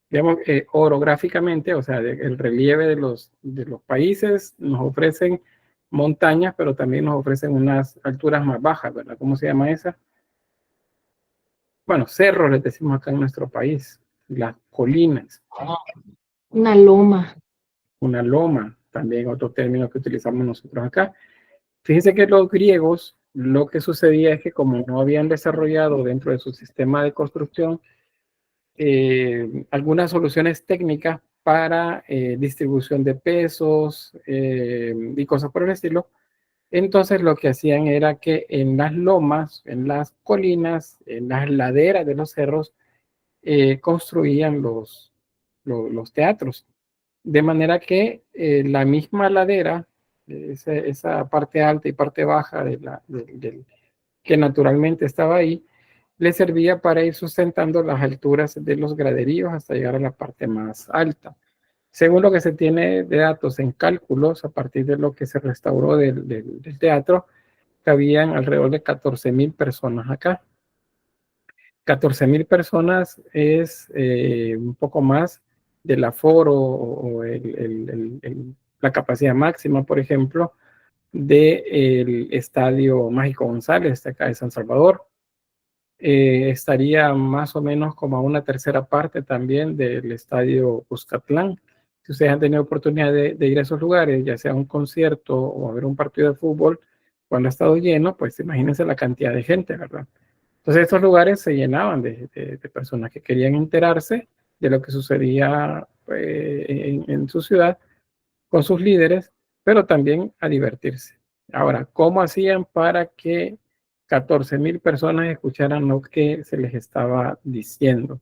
Digamos, orográficamente, o sea, el relieve de los países nos ofrecen montañas, pero también nos ofrecen unas alturas más bajas, ¿verdad? ¿Cómo se llama esa? Bueno, cerros les decimos acá en nuestro país, las colinas. Una loma. Una loma, también otro término que utilizamos nosotros acá. Fíjense que los griegos, lo que sucedía es que como no habían desarrollado dentro de su sistema de construcción algunas soluciones técnicas para distribución de pesos y cosas por el estilo, entonces lo que hacían era que en las lomas, en las colinas, en las laderas de los cerros, construían los teatros. De manera que la misma ladera, esa parte alta y parte baja que naturalmente estaba ahí, le servía para ir sustentando las alturas de los graderíos hasta llegar a la parte más alta. Según lo que se tiene de datos en cálculos, a partir de lo que se restauró del teatro, cabían alrededor de 14,000 personas acá. 14,000 personas es un poco más del aforo o la capacidad máxima, por ejemplo, del Estadio Mágico González, de acá de San Salvador. Estaría más o menos como a una tercera parte también del Estadio Cuscatlán. Si ustedes han tenido oportunidad de ir a esos lugares, ya sea a un concierto o a ver un partido de fútbol, cuando ha estado lleno, pues imagínense la cantidad de gente, ¿verdad? Entonces estos lugares se llenaban de personas que querían enterarse de lo que sucedía en su ciudad con sus líderes, pero también a divertirse. Ahora, ¿cómo hacían para que 14,000 personas escucharan lo que se les estaba diciendo?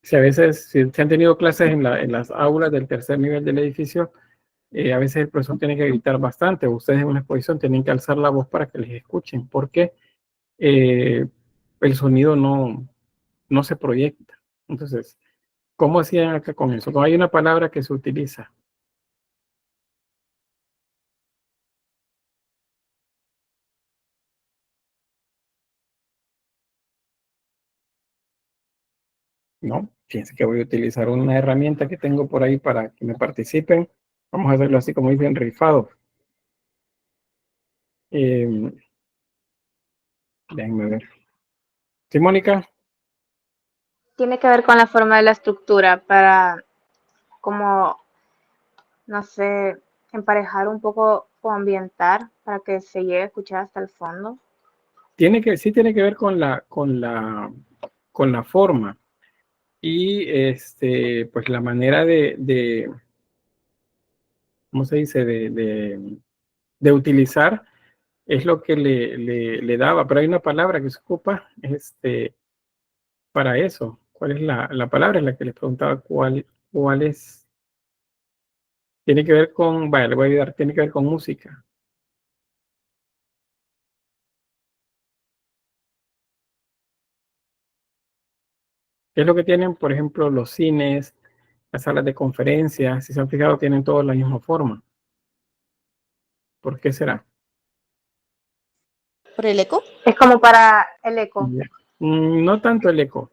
Si a veces, si se han tenido clases en las aulas del tercer nivel del edificio, a veces el profesor tiene que gritar bastante, o ustedes en una exposición tienen que alzar la voz para que les escuchen, porque eh, el sonido no se proyecta. Entonces, ¿cómo hacían acá con eso? No hay una palabra que se utiliza. No, fíjense que voy a utilizar una herramienta que tengo por ahí para que me participen. Vamos a hacerlo así como dicen, rifado. Eh, Déjenme ver. ¿Sí, Mónica? Tiene que ver con la forma de la estructura para como, no sé, emparejar un poco o ambientar para que se llegue a escuchar hasta el fondo. Sí tiene que ver con la forma y pues la manera ¿cómo se dice? De utilizar es lo que le daba, pero hay una palabra que se ocupa para eso. ¿Cuál es la palabra en la que les preguntaba cuál es? Tiene que ver con, vaya, le voy a ayudar, tiene que ver con música. ¿Qué es lo que tienen, por ejemplo, los cines, las salas de conferencias? Si se han fijado, tienen todos la misma forma. ¿Por qué será? ¿Por el eco? Es como para el eco. Ya. No tanto el eco.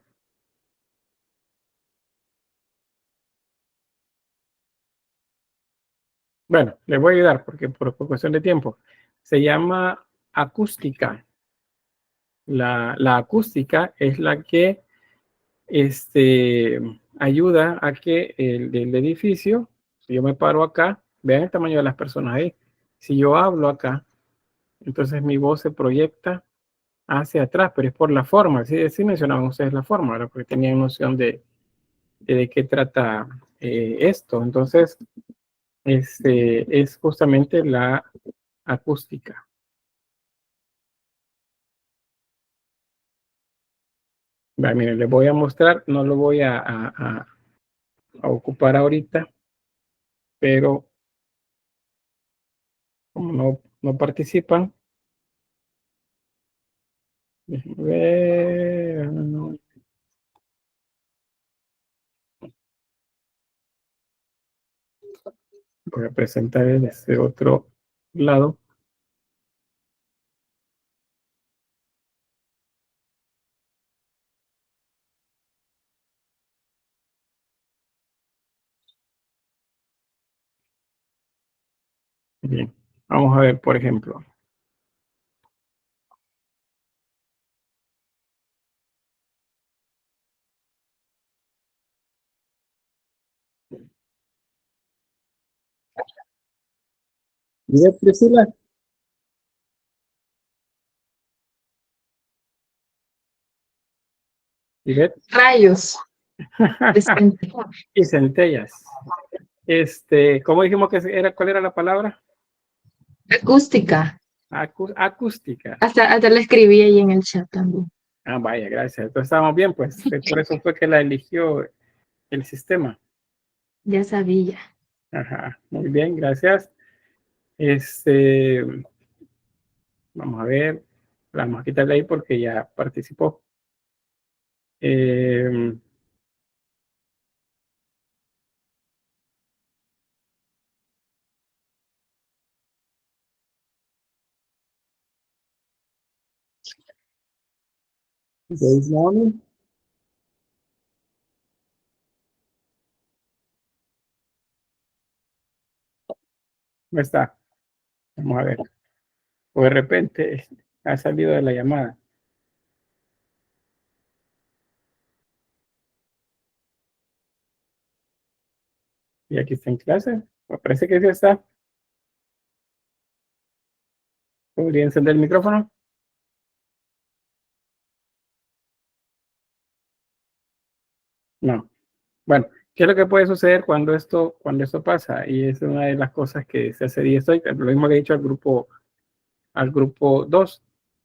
Bueno, les voy a ayudar porque por cuestión de tiempo. Se llama acústica. La acústica es la que ayuda a que el edificio, si yo me paro acá, vean el tamaño de las personas ahí. Si yo hablo acá, entonces mi voz se proyecta hacia atrás, pero es por la forma. Sí mencionaban ustedes la forma, ¿verdad? Porque tenían noción de qué trata esto. Entonces, es justamente la acústica. Miren, les voy a mostrar, no lo voy a ocupar ahorita, pero como no participan, déjenme ver, voy a presentar desde otro lado. Bien, vamos a ver, por ejemplo. Mira, Priscila. Ivette. Rayos. Decente. Y centellas. ¿Cómo dijimos que cuál era la palabra? Acústica. Acústica. Hasta la escribí ahí en el chat también. Ah, vaya, gracias. Entonces estábamos bien, pues. Por eso fue que la eligió el sistema. Ya sabía. Ajá, muy bien, gracias. Vamos a ver. Vamos a quitarle ahí porque ya participó. Eh, Good morning. ¿Cómo está? Vamos a ver. O de repente ha salido de la llamada. Y aquí está en clase. Me parece que sí está. ¿Podría encender el micrófono? No. Bueno, ¿qué es lo que puede suceder cuando esto pasa? Y es una de las cosas que se hace y estoy, lo mismo que he dicho al grupo 2,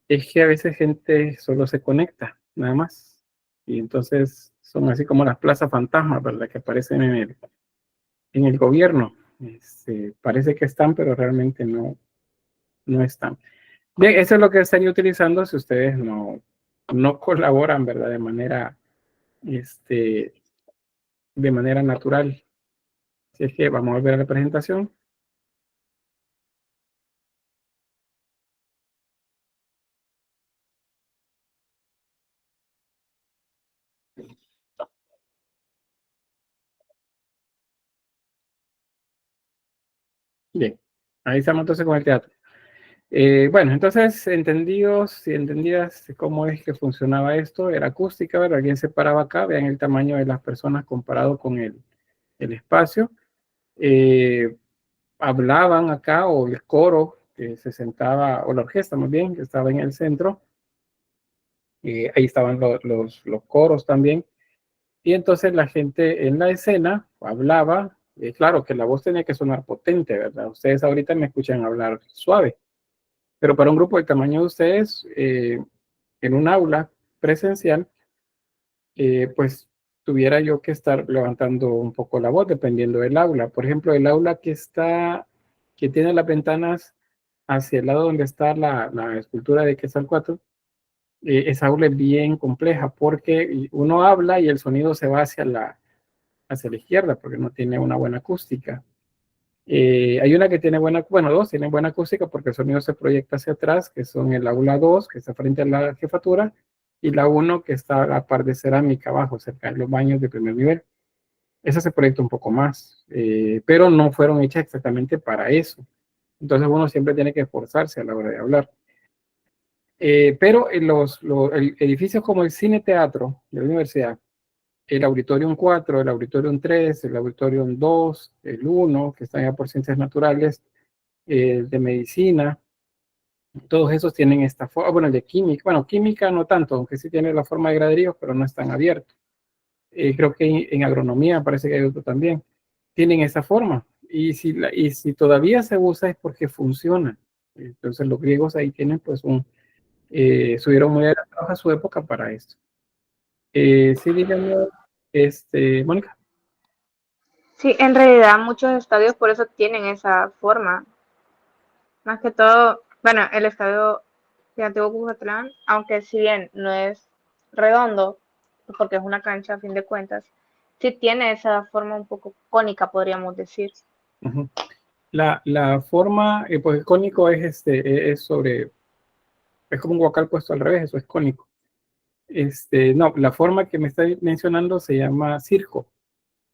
es que a veces gente solo se conecta, nada más. Y entonces son así como las plazas fantasmas, ¿verdad? Que aparecen en el gobierno. Parece que están, pero realmente no están. Bien, eso es lo que estaría utilizando si ustedes no colaboran, ¿verdad? De manera natural. Así es que vamos a ver la presentación. Bien, ahí estamos entonces con el teatro. Bueno, entonces, entendidos y entendidas cómo es que funcionaba esto, era acústica, ¿verdad? Alguien se paraba acá, vean el tamaño de las personas comparado con el espacio. Hablaban acá, o el coro que se sentaba, o la orquesta más bien, que estaba en el centro. Ahí estaban los coros también. Y entonces la gente en la escena hablaba, claro que la voz tenía que sonar potente, ¿verdad? Ustedes ahorita me escuchan hablar suave, pero para un grupo del tamaño de ustedes, en un aula presencial, pues tuviera yo que estar levantando un poco la voz dependiendo del aula. Por ejemplo, el aula que tiene las ventanas hacia el lado donde está la escultura de Quetzalcóatl, esa aula es bien compleja porque uno habla y el sonido se va hacia la izquierda porque no tiene una buena acústica. Hay una que tiene dos tienen buena acústica porque el sonido se proyecta hacia atrás, que son el aula 2, que está frente a la jefatura, y la 1, que está a la par de cerámica abajo, cerca de los baños de primer nivel. Esa se proyecta un poco más, pero no fueron hechas exactamente para eso. Entonces uno siempre tiene que esforzarse a la hora de hablar. Pero en el edificios como el Cine Teatro de la universidad, el Auditorium 4, el Auditorium 3, el Auditorium 2, el 1, que están ya por ciencias naturales, el de medicina, todos esos tienen esta forma. Bueno, el de química, bueno, química no tanto, aunque sí tiene la forma de graderíos, pero no están abiertos. Creo que en agronomía parece que hay otro también. Tienen esa forma. Y si todavía se usa es porque funciona. Entonces los griegos ahí tienen pues subieron muy adelantados a su época para esto. Sí, díganme, Mónica. Sí, en realidad muchos estadios por eso tienen esa forma. Más que todo, bueno, el estadio de Antiguo Cuscatlán, aunque si bien no es redondo, porque es una cancha a fin de cuentas, sí tiene esa forma un poco cónica, podríamos decir. Uh-huh. La forma, pues el cónico es como un guacal puesto al revés, eso es cónico. No, la forma que me está mencionando se llama circo,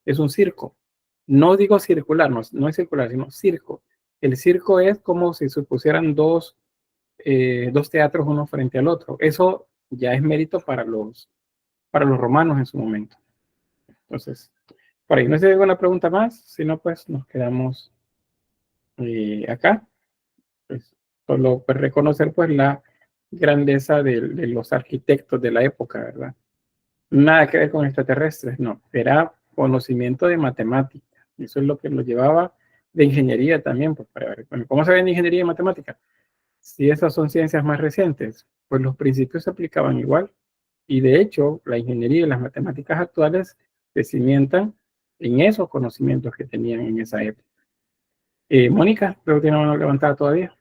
es un circo. No digo circular, no es circular, sino circo. El circo es como si se pusieran dos teatros uno frente al otro. Eso ya es mérito para los romanos en su momento. Entonces, por ahí no sé si hay alguna pregunta más, si no, pues nos quedamos acá. Pues, solo pues, reconocer pues la grandeza de los arquitectos de la época, ¿verdad? Nada que ver con extraterrestres, no, era conocimiento de matemática. Eso es lo que lo llevaba de ingeniería también, pues para ver, bueno, ¿cómo se ve en ingeniería y matemática? Si esas son ciencias más recientes, pues los principios se aplicaban igual. Y de hecho, la ingeniería y las matemáticas actuales se cimientan en esos conocimientos que tenían en esa época. Mónica, creo que tiene la mano levantada todavía.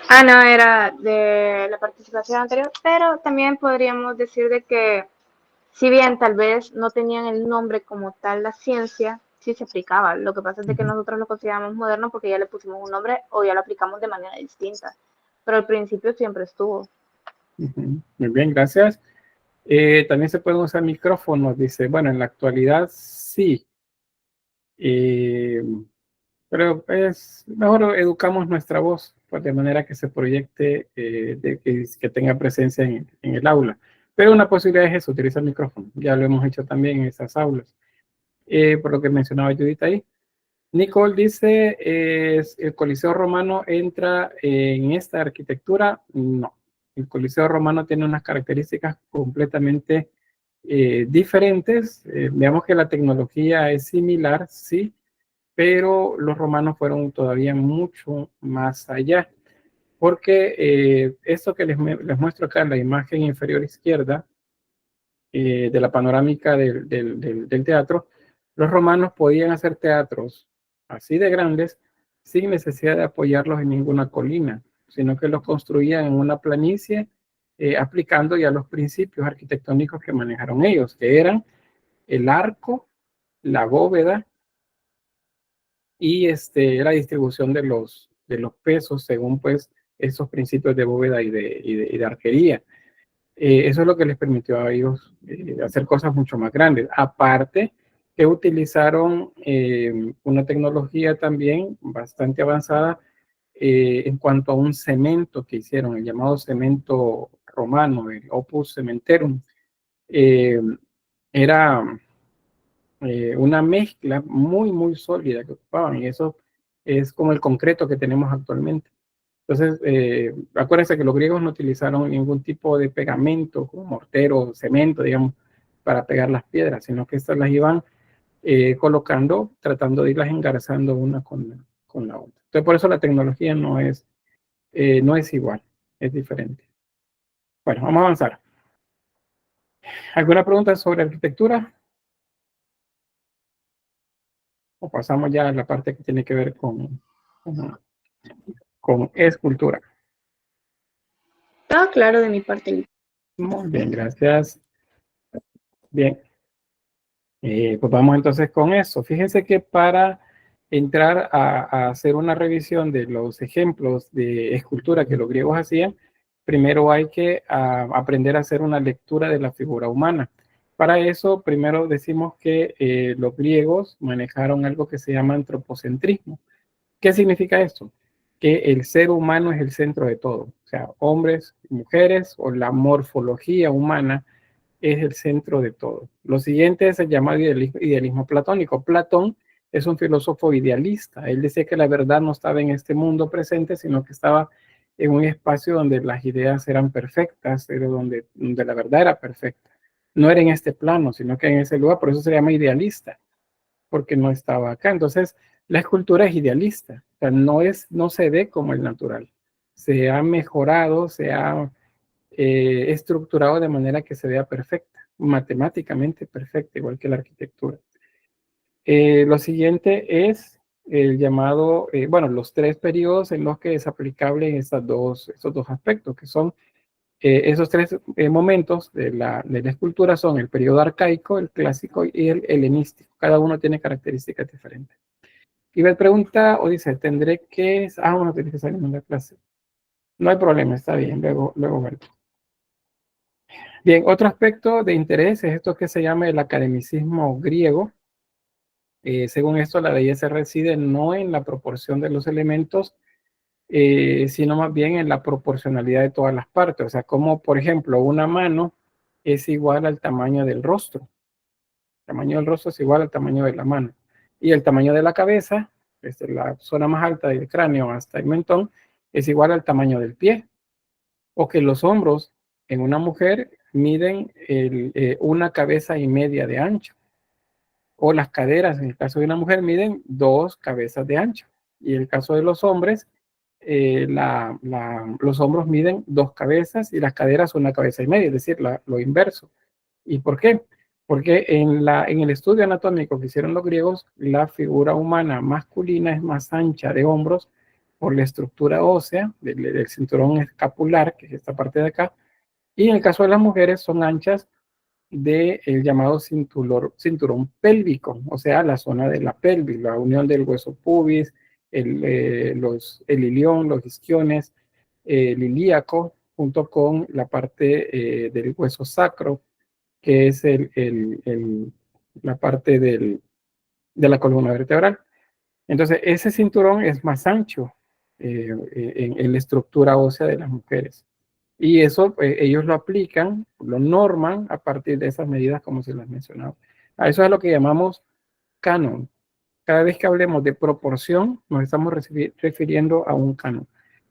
Ah, no, era de la participación anterior, pero también podríamos decir de que si bien tal vez no tenían el nombre como tal la ciencia, sí se aplicaba. Lo que pasa es de que nosotros lo consideramos moderno porque ya le pusimos un nombre o ya lo aplicamos de manera distinta, pero al principio siempre estuvo. Muy bien, gracias. También se pueden usar micrófonos, dice, bueno, en la actualidad sí. Pero es mejor educamos nuestra voz pues, de manera que se proyecte, que tenga presencia en el aula. Pero una posibilidad es eso, utilizar el micrófono. Ya lo hemos hecho también en esas aulas. Por lo que mencionaba Judith ahí. Nicole dice, ¿el Coliseo Romano entra en esta arquitectura? No. El Coliseo Romano tiene unas características completamente diferentes. Veamos que la tecnología es similar, sí, pero los romanos fueron todavía mucho más allá, porque esto que les muestro acá en la imagen inferior izquierda de la panorámica del teatro, los romanos podían hacer teatros así de grandes sin necesidad de apoyarlos en ninguna colina, sino que los construían en una planicie aplicando ya los principios arquitectónicos que manejaron ellos, que eran el arco, la bóveda y la distribución de los pesos según pues esos principios de bóveda y de arquería. Eso es lo que les permitió a ellos hacer cosas mucho más grandes. Aparte que utilizaron una tecnología también bastante avanzada en cuanto a un cemento que hicieron, el llamado cemento romano, el opus cementerum. Era una mezcla muy sólida que ocupaban, y eso es como el concreto que tenemos actualmente. Entonces, acuérdense que los griegos no utilizaron ningún tipo de pegamento, como mortero, cemento, digamos, para pegar las piedras, sino que estas las iban colocando, tratando de irlas engarzando una con la otra. Entonces, por eso la tecnología no es igual, es diferente. Bueno, vamos a avanzar. ¿Alguna pregunta sobre arquitectura? O pasamos ya a la parte que tiene que ver con escultura. Todo claro de mi parte. Muy bien, gracias. Bien. Pues vamos entonces con eso. Fíjense que para entrar a hacer una revisión de los ejemplos de escultura que los griegos hacían, primero hay que aprender a hacer una lectura de la figura humana. Para eso, primero decimos que los griegos manejaron algo que se llama antropocentrismo. ¿Qué significa esto? Que el ser humano es el centro de todo. O sea, hombres y mujeres, o la morfología humana es el centro de todo. Lo siguiente es el llamado idealismo platónico. Platón es un filósofo idealista. Él decía que la verdad no estaba en este mundo presente, sino que estaba en un espacio donde las ideas eran perfectas, era donde la verdad era perfecta. No era en este plano, sino que en ese lugar. Por eso se llama idealista, porque no estaba acá. Entonces, la escultura es idealista. O sea, no se ve como el natural. Se ha mejorado, se ha estructurado de manera que se vea perfecta, matemáticamente perfecta, igual que la arquitectura. Lo siguiente es el llamado, bueno, los tres periodos en los que es aplicable estos dos aspectos, que son esos tres momentos de la escultura son el periodo arcaico, el clásico y el helenístico. Cada uno tiene características diferentes. Y me pregunta o dice, tendré que... bueno, tienes que salir de la clase. No hay problema, está bien, luego vuelvo. Bien, otro aspecto de interés es esto que se llama el academicismo griego. Según esto, la belleza reside no en la proporción de los elementos, sino más bien en la proporcionalidad de todas las partes. O sea, como por ejemplo, una mano es igual al tamaño del rostro. El tamaño del rostro es igual al tamaño de la mano. Y el tamaño de la cabeza, desde la zona más alta del cráneo hasta el mentón, es igual al tamaño del pie. O que los hombros en una mujer miden una cabeza y media de ancho. O las caderas, en el caso de una mujer, miden 2 cabezas de ancho. Y en el caso de los hombres, los hombros miden 2 cabezas y las caderas una cabeza y media, es decir, lo inverso. ¿Y por qué? Porque en el estudio anatómico que hicieron los griegos, la figura humana masculina es más ancha de hombros por la estructura ósea del cinturón escapular, que es esta parte de acá, y en el caso de las mujeres son anchas del llamado cinturón pélvico, o sea, la zona de la pelvis, la unión del hueso pubis, el ilión, los isquiones, el ilíaco, junto con la parte del hueso sacro, que es la parte de la columna vertebral. Entonces, ese cinturón es más ancho en la estructura ósea de las mujeres. Y eso ellos lo aplican, lo norman a partir de esas medidas como se las mencionaba. A eso es lo que llamamos canon. Cada vez que hablemos de proporción, nos estamos refiriendo a un canon.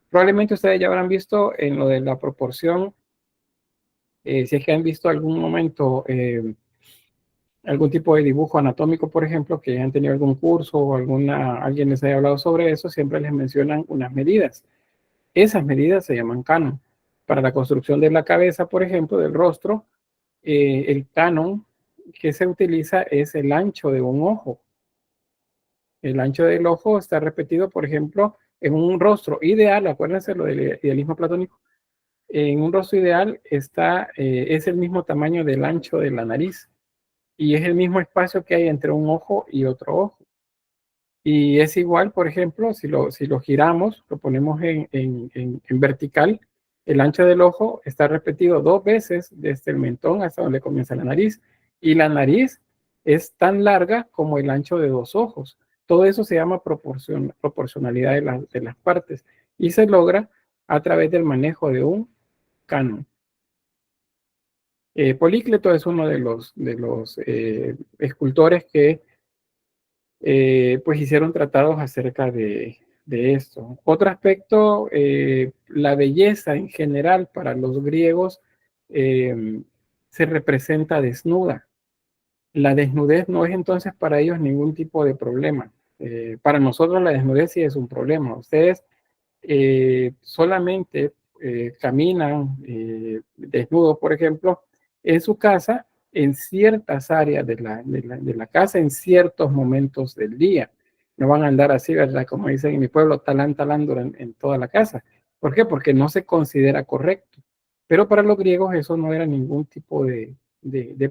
Probablemente ustedes ya habrán visto en lo de la proporción Si es que han visto algún momento algún tipo de dibujo anatómico, por ejemplo, que han tenido algún curso o alguien les haya hablado sobre eso, siempre les mencionan unas medidas. Esas medidas se llaman canon. Para la construcción de la cabeza, por ejemplo, del rostro, el canon que se utiliza es el ancho de un ojo. El ancho del ojo está repetido, por ejemplo, en un rostro ideal, acuérdense lo del idealismo platónico, en un rostro ideal es el mismo tamaño del ancho de la nariz y es el mismo espacio que hay entre un ojo y otro ojo. Y es igual, por ejemplo, si lo giramos, lo ponemos en vertical, el ancho del ojo está repetido 2 veces desde el mentón hasta donde comienza la nariz. Y la nariz es tan larga como el ancho de 2 ojos. Todo eso se llama proporcionalidad de las partes y se logra a través del manejo de un canon. Polícleto es uno de los escultores que pues hicieron tratados acerca de esto. Otro aspecto, la belleza en general para los griegos se representa desnuda. La desnudez no es entonces para ellos ningún tipo de problema. Para nosotros la desnudez sí es un problema. Ustedes solamente caminan desnudos, por ejemplo, en su casa, en ciertas áreas de la casa, en ciertos momentos del día. No van a andar así, ¿verdad? Como dicen en mi pueblo, talando en toda la casa. ¿Por qué? Porque no se considera correcto. Pero para los griegos eso no era ningún tipo de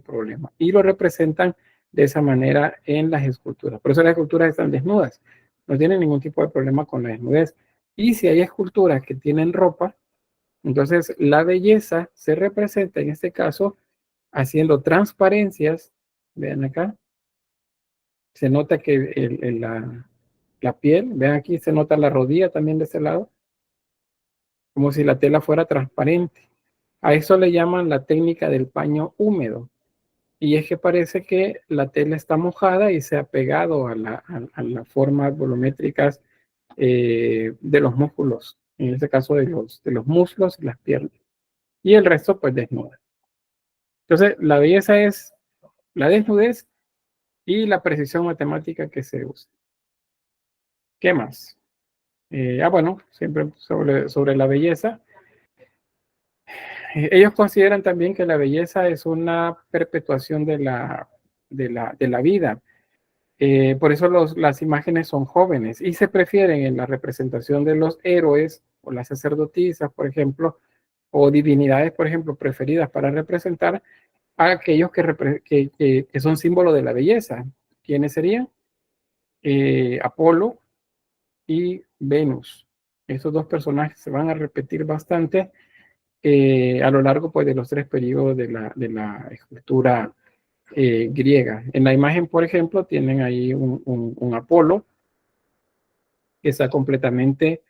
problema. Y lo representan de esa manera en las esculturas. Por eso las esculturas están desnudas. No tienen ningún tipo de problema con la desnudez. Y si hay esculturas que tienen ropa, entonces la belleza se representa en este caso haciendo transparencias. Vean acá. Se nota que la piel, vean aquí, se nota la rodilla también de este lado, como si la tela fuera transparente. A eso le llaman la técnica del paño húmedo. Y es que parece que la tela está mojada y se ha pegado a las formas volumétricas de los músculos, en este caso de los muslos y las piernas. Y el resto pues desnuda. Entonces la belleza es la desnudez y la precisión matemática que se usa. ¿Qué más? Bueno, siempre sobre la belleza. Ellos consideran también que la belleza es una perpetuación de la vida. Por eso las imágenes son jóvenes y se prefieren en la representación de los héroes o las sacerdotisas, por ejemplo, o divinidades, por ejemplo, preferidas para representar a aquellos que son símbolo de la belleza. ¿Quiénes serían? Apolo y Venus. Estos dos personajes se van a repetir bastante a lo largo pues, de los 3 periodos de la escultura griega. En la imagen, por ejemplo, tienen ahí un Apolo que está completamente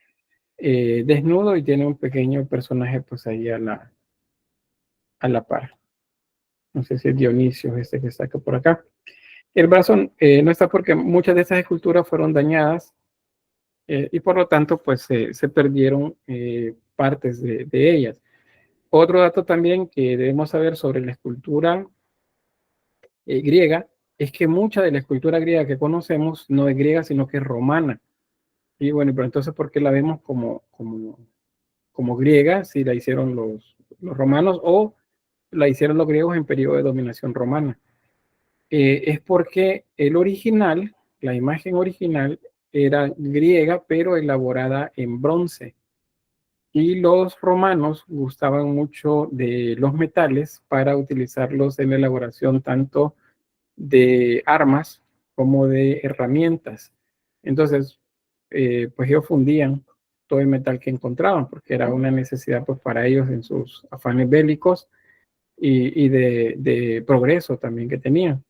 desnudo y tiene un pequeño personaje pues ahí a la par. No sé si es Dionisio este que está por acá. El brazo no está porque muchas de estas esculturas fueron dañadas y por lo tanto pues se perdieron partes de ellas. Otro dato también que debemos saber sobre la escultura griega es que mucha de la escultura griega que conocemos no es griega, sino que es romana. Y bueno, pero entonces, ¿por qué la vemos como griega si la hicieron los romanos o la hicieron los griegos en periodo de dominación romana? Es porque el original, la imagen original, era griega, pero elaborada en bronce. Y los romanos gustaban mucho de los metales para utilizarlos en la elaboración tanto de armas como de herramientas. Entonces, pues ellos fundían todo el metal que encontraban, porque era una necesidad pues, para ellos en sus afanes bélicos y de progreso también que tenían.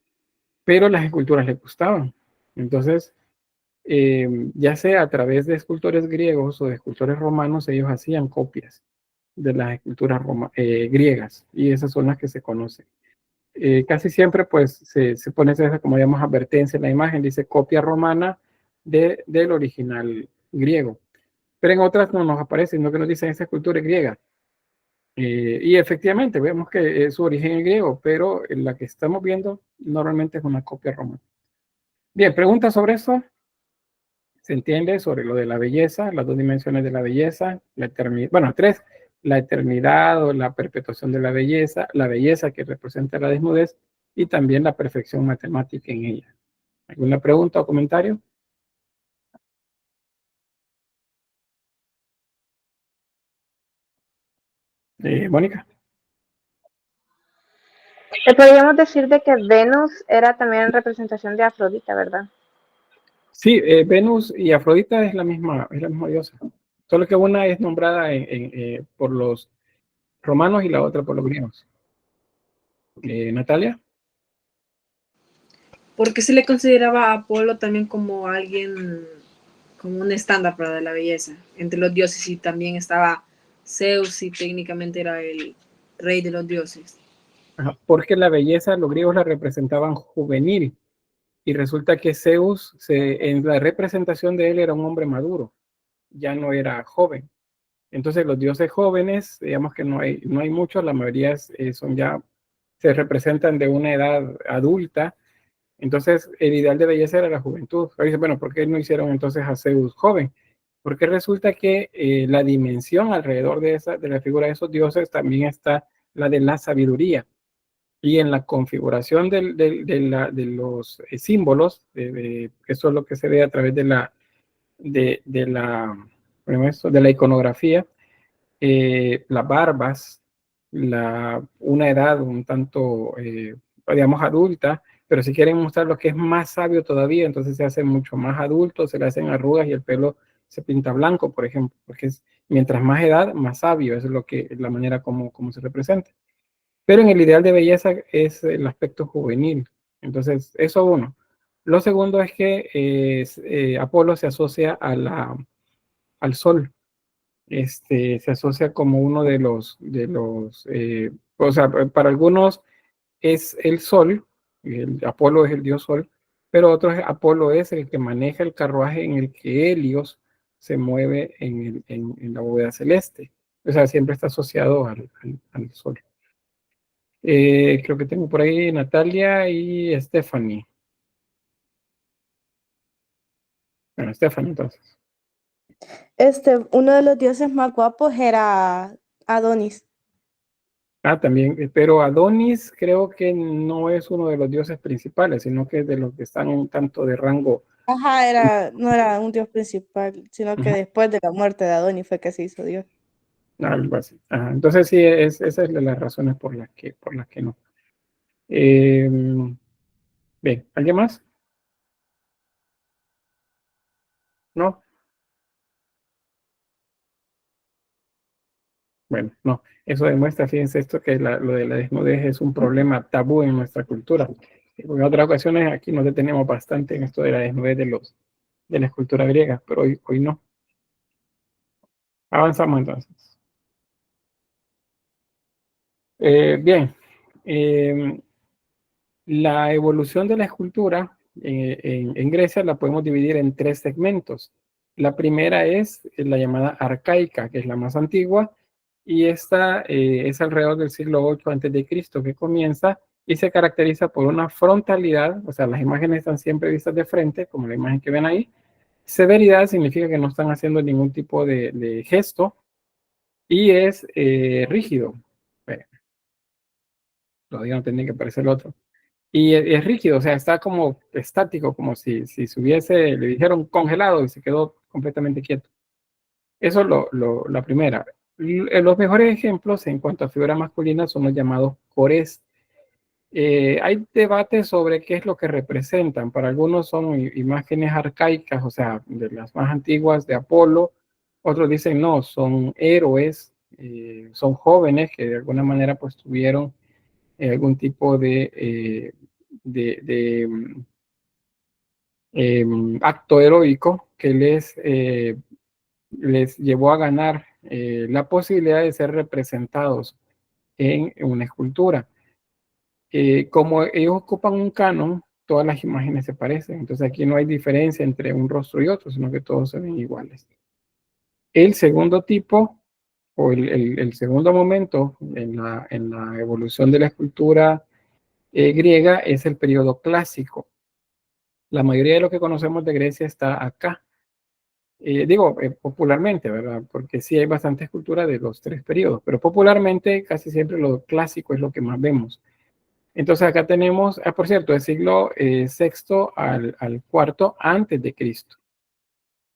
Pero las esculturas les gustaban. Entonces, ya sea a través de escultores griegos o de escultores romanos, ellos hacían copias de las esculturas griegas y esas son las que se conocen. Casi siempre pues se pone esa, como llamamos, advertencia en la imagen, dice copia romana del original griego. Pero en otras no nos aparece, sino que nos dicen esa escultura es griega. Y efectivamente, vemos que es su origen en griego, pero la que estamos viendo normalmente es una copia romana. Bien, preguntas sobre eso. ¿Se entiende? Sobre lo de la belleza, las dos dimensiones de la belleza, la eternidad, bueno, tres, la eternidad o la perpetuación de la belleza que representa la desnudez y también la perfección matemática en ella. ¿Alguna pregunta o comentario? Mónica. Podríamos decir de que Venus era también representación de Afrodita, ¿verdad? Sí, Venus y Afrodita es la misma diosa. Solo que una es nombrada por los romanos y la otra por los griegos. Natalia. ¿Por qué se le consideraba a Apolo también como alguien, como un estándar para la belleza entre los dioses? Y también estaba Zeus y técnicamente era el rey de los dioses. Porque la belleza los griegos la representaban juvenil y resulta que Zeus en la representación de él era un hombre maduro, ya no era joven. Entonces los dioses jóvenes, digamos que no hay muchos, la mayoría son ya, se representan de una edad adulta. Entonces el ideal de belleza era la juventud. Ahora dice, bueno, ¿por qué no hicieron entonces a Zeus joven? Porque resulta que la dimensión alrededor de la figura de esos dioses también está la de la sabiduría. Y en la configuración de los símbolos, eso es lo que se ve a través de la iconografía, las barbas, una edad un tanto, digamos, adulta, pero si quieren mostrar lo que es más sabio todavía, entonces se hace mucho más adulto, se le hacen arrugas y el pelo se pinta blanco, por ejemplo, porque mientras más edad, más sabio, eso es la manera como se representa. Pero en el ideal de belleza es el aspecto juvenil. Entonces, eso uno. Lo segundo es que Apolo se asocia al sol. Se asocia como uno o sea, para algunos es el sol, Apolo es el dios sol, pero otros Apolo es el que maneja el carruaje en el que Helios se mueve en la bóveda celeste. O sea, siempre está asociado al sol. Creo que tengo por ahí Natalia y Stephanie. Bueno, Stephanie entonces. Uno de los dioses más guapos era Adonis. También, pero Adonis creo que no es uno de los dioses principales, sino que es de los que están un tanto de rango. Ajá, no era un dios principal, sino que después de la muerte de Adonis fue que se hizo dios. Algo así. Entonces sí, esa es de las razones por las que no. Bien, ¿alguien más? ¿No? Bueno, no. Eso demuestra, fíjense esto, que lo de la desnudez es un problema tabú en nuestra cultura. En otras ocasiones aquí nos detenemos bastante en esto de la desnudez de la escultura griega, pero hoy no. Avanzamos entonces. Bien. La evolución de la escultura en Grecia la podemos dividir en tres segmentos. La primera es la llamada arcaica, que es la más antigua, y esta es alrededor del siglo 8 a.C. que comienza y se caracteriza por una frontalidad, o sea, las imágenes están siempre vistas de frente, como la imagen que ven ahí. Severidad significa que no están haciendo ningún tipo de gesto y es rígido. Todavía no tendría que aparecer el otro. Y es rígido, o sea, está como estático, como si se le dijeron congelado y se quedó completamente quieto. Eso es la primera. Los mejores ejemplos en cuanto a figura masculina son los llamados cores. Hay debates sobre qué es lo que representan. Para algunos son imágenes arcaicas, o sea, de las más antiguas de Apolo. Otros dicen no, son héroes, son jóvenes que de alguna manera pues tuvieron algún tipo de acto heroico que les llevó a ganar la posibilidad de ser representados en una escultura. Como ellos ocupan un canon, todas las imágenes se parecen. Entonces aquí no hay diferencia entre un rostro y otro, sino que todos se ven iguales. El segundo tipo o el segundo momento en la evolución de la escultura griega es el periodo clásico. La mayoría de lo que conocemos de Grecia está acá. Popularmente, ¿verdad? Porque sí hay bastante escultura de los tres periodos, pero popularmente casi siempre lo clásico es lo que más vemos. Entonces acá tenemos, por cierto, el siglo sexto al cuarto antes de Cristo.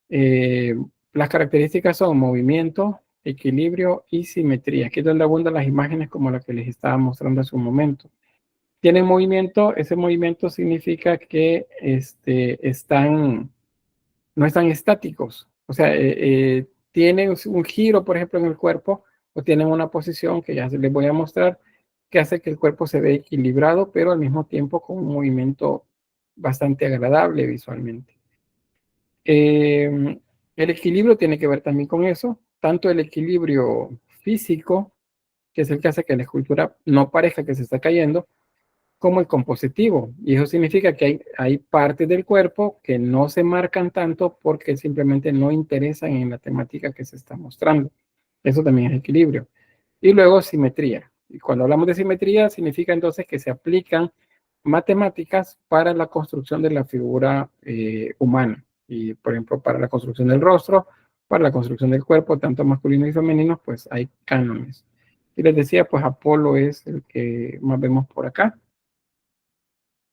Las características son movimiento, equilibrio y simetría. Aquí es donde abundan las imágenes como la que les estaba mostrando hace un momento. Tienen movimiento, ese movimiento significa que no están estáticos. O sea, tienen un giro, por ejemplo, en el cuerpo, o tienen una posición que ya les voy a mostrar, que hace que el cuerpo se vea equilibrado, pero al mismo tiempo con un movimiento bastante agradable visualmente. El equilibrio tiene que ver también con eso, tanto el equilibrio físico, que es el que hace que la escultura no parezca que se está cayendo, como el compositivo. Y eso significa que hay partes del cuerpo que no se marcan tanto porque simplemente no interesan en la temática que se está mostrando. Eso también es equilibrio. Y luego simetría. Y cuando hablamos de simetría, significa entonces que se aplican matemáticas para la construcción de la figura humana. Y, por ejemplo, para la construcción del rostro, para la construcción del cuerpo, tanto masculino y femenino, pues hay cánones. Y les decía, pues Apolo es el que más vemos por acá.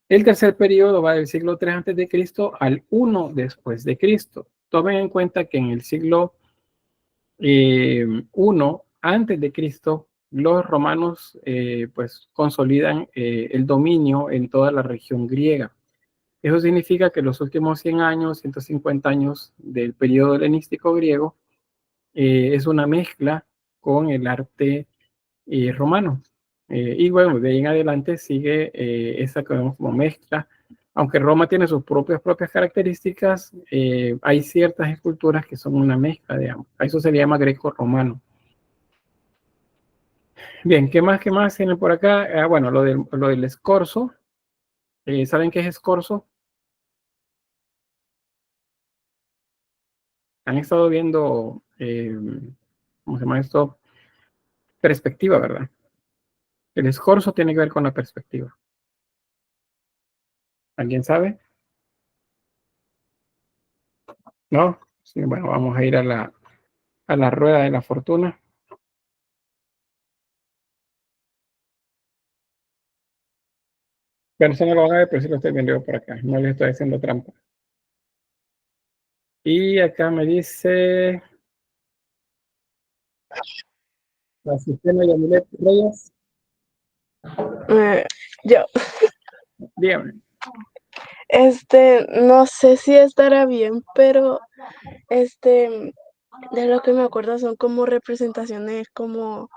El tercer periodo va del siglo 3 antes de Cristo al 1 después de Cristo. Tomen en cuenta que en el siglo 1 antes de Cristo, los romanos pues consolidan el dominio en toda la región griega. Eso significa que los últimos 100 años, 150 años del periodo helenístico griego es una mezcla con el arte romano. Y bueno, de ahí en adelante sigue esa que vemos como mezcla. Aunque Roma tiene sus propias características, hay ciertas esculturas que son una mezcla de ambos. A eso se le llama greco-romano. Bien, ¿qué más tienen por acá? Bueno, lo del escorzo. ¿Saben qué es escorzo? Han estado viendo, ¿cómo se llama esto? Perspectiva, ¿verdad? El escorzo tiene que ver con la perspectiva. ¿Alguien sabe? ¿No? Sí, bueno, vamos a ir a la rueda de la fortuna. Pero eso no lo van a ver, pero sí lo estoy viendo yo por acá. No les estoy haciendo trampa. Y acá me dice la Sistema Yamilet Reyes. Yo, Dígame. no sé si estará bien, pero de lo que me acuerdo son como representaciones como,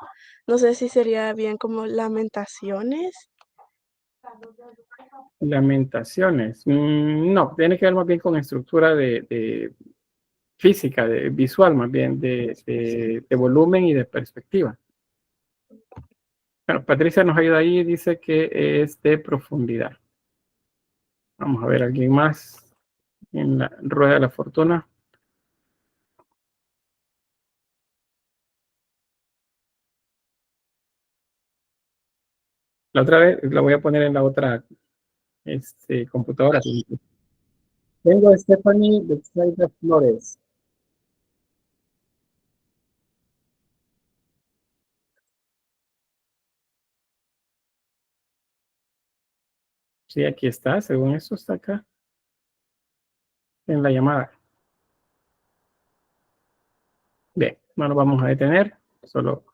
no sé si sería bien como lamentaciones. Lamentaciones. No, tiene que ver más bien con estructura de física, de visual, más bien de volumen y de perspectiva. Bueno, Patricia nos ayuda ahí y dice que es de profundidad. Vamos a ver a alguien más en la rueda de la fortuna. La otra vez la voy a poner en la otra computadora. Tengo a Stephanie de Flores. Sí, aquí está, según eso está acá en la llamada. Bien, no nos vamos a detener, solo.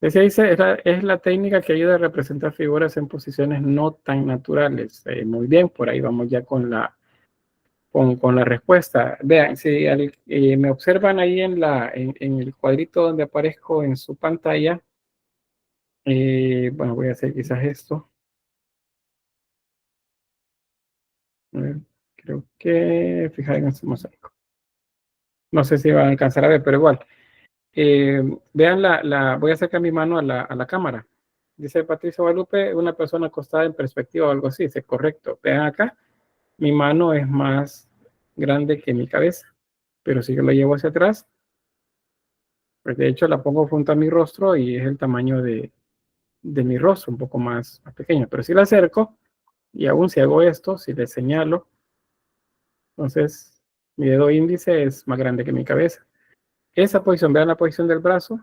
Decía, dice, es la técnica que ayuda a representar figuras en posiciones no tan naturales. Muy bien, por ahí vamos ya con la respuesta. Vean, si me observan ahí en el cuadrito donde aparezco en su pantalla, bueno, voy a hacer quizás esto. A ver, creo que fijar en este mosaico. No sé si van a alcanzar a ver, pero igual. Vean voy a acercar mi mano a la cámara. Dice Patricia Guadalupe, una persona acostada en perspectiva o algo así. Dice, correcto. Vean acá, mi mano es más grande que mi cabeza, pero si yo lo llevo hacia atrás, Pues de hecho la pongo junto a mi rostro y es el tamaño de mi rostro, un poco más pequeño. Pero si la acerco, y aún si hago esto, si le señalo, entonces mi dedo índice es más grande que mi cabeza. Esa posición, vean la posición del brazo,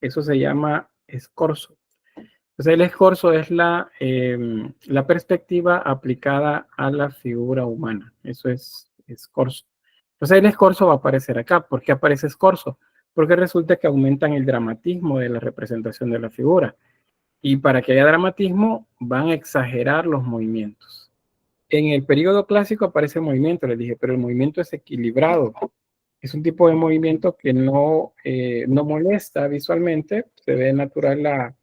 eso se llama escorzo. Entonces el escorzo es la perspectiva aplicada a la figura humana. Eso es escorzo. Entonces el escorzo va a aparecer acá. ¿Por qué aparece escorzo? Porque resulta que aumentan el dramatismo de la representación de la figura. Y para que haya dramatismo, van a exagerar los movimientos. En el periodo clásico aparece movimiento, les dije, pero el movimiento es equilibrado. Es un tipo de movimiento que no molesta visualmente, se ve natural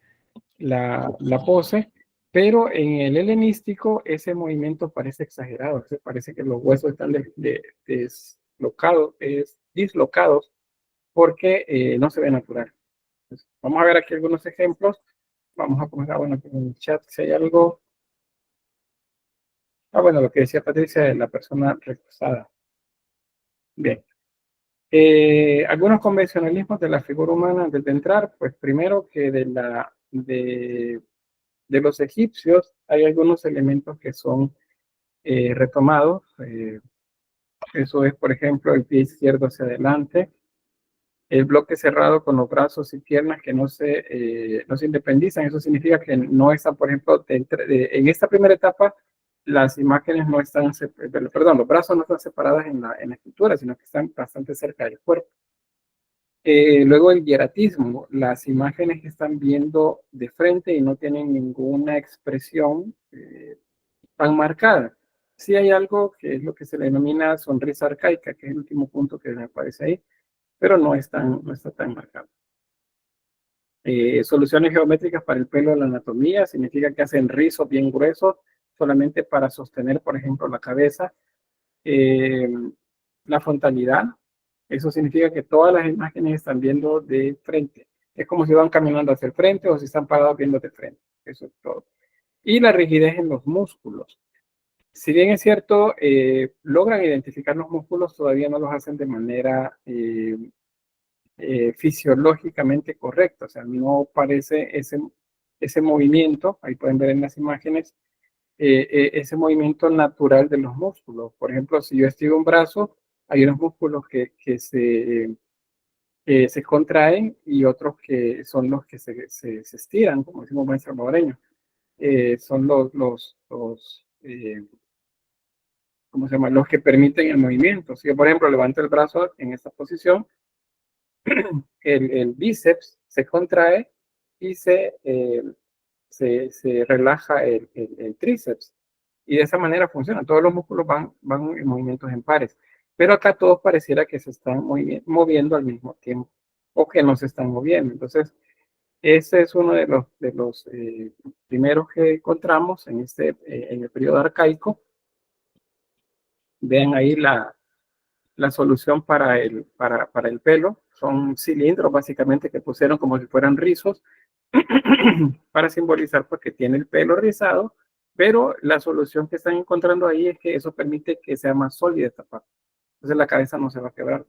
la pose, pero en el helenístico ese movimiento parece exagerado, parece que los huesos están dislocados porque no se ve natural. Entonces, vamos a ver aquí algunos ejemplos. Vamos a poner, bueno, en el chat si hay algo. Bueno, lo que decía Patricia de la persona recostada. Bien. Algunos convencionalismos de la figura humana antes de entrar, pues primero que de los egipcios hay algunos elementos que son retomados. Eso es, por ejemplo, el pie izquierdo hacia adelante, el bloque cerrado con los brazos y piernas que no se independizan. Eso significa que no están, por ejemplo, en esta primera etapa, las imágenes no están, perdón, los brazos no están separados en la escultura, sino que están bastante cerca del cuerpo. Luego el hieratismo, las imágenes que están viendo de frente y no tienen ninguna expresión tan marcada. Sí hay algo que es lo que se le denomina sonrisa arcaica, que es el último punto que me aparece ahí, pero no está tan marcado. Soluciones geométricas para el pelo de la anatomía, significa que hacen rizos bien gruesos, solamente para sostener, por ejemplo, la cabeza. La frontalidad, eso significa que todas las imágenes están viendo de frente. Es como si van caminando hacia el frente o si están parados viendo de frente. Eso es todo. Y la rigidez en los músculos. Si bien es cierto, logran identificar los músculos, todavía no los hacen de manera fisiológicamente correcta. O sea, no parece ese movimiento, ahí pueden ver en las imágenes, ese movimiento natural de los músculos. Por ejemplo, si yo estiro un brazo, hay unos músculos que se contraen y otros que son los que se estiran, como decimos buen salvadoreño. Son ¿cómo se llama? Los que permiten el movimiento. Si yo, por ejemplo, levanto el brazo en esta posición, el bíceps se contrae y se relaja el tríceps. Y de esa manera funciona. Todos los músculos van en movimientos en pares. Pero acá todos pareciera que se están moviendo al mismo tiempo o que no se están moviendo. Entonces, ese es uno de los primeros que encontramos en el periodo arcaico. Vean ahí la solución para el pelo. Son cilindros básicamente que pusieron como si fueran rizos para simbolizar porque tiene el pelo rizado, pero la solución que están encontrando ahí es que eso permite que sea más sólida esta parte. Entonces la cabeza no se va a quebrar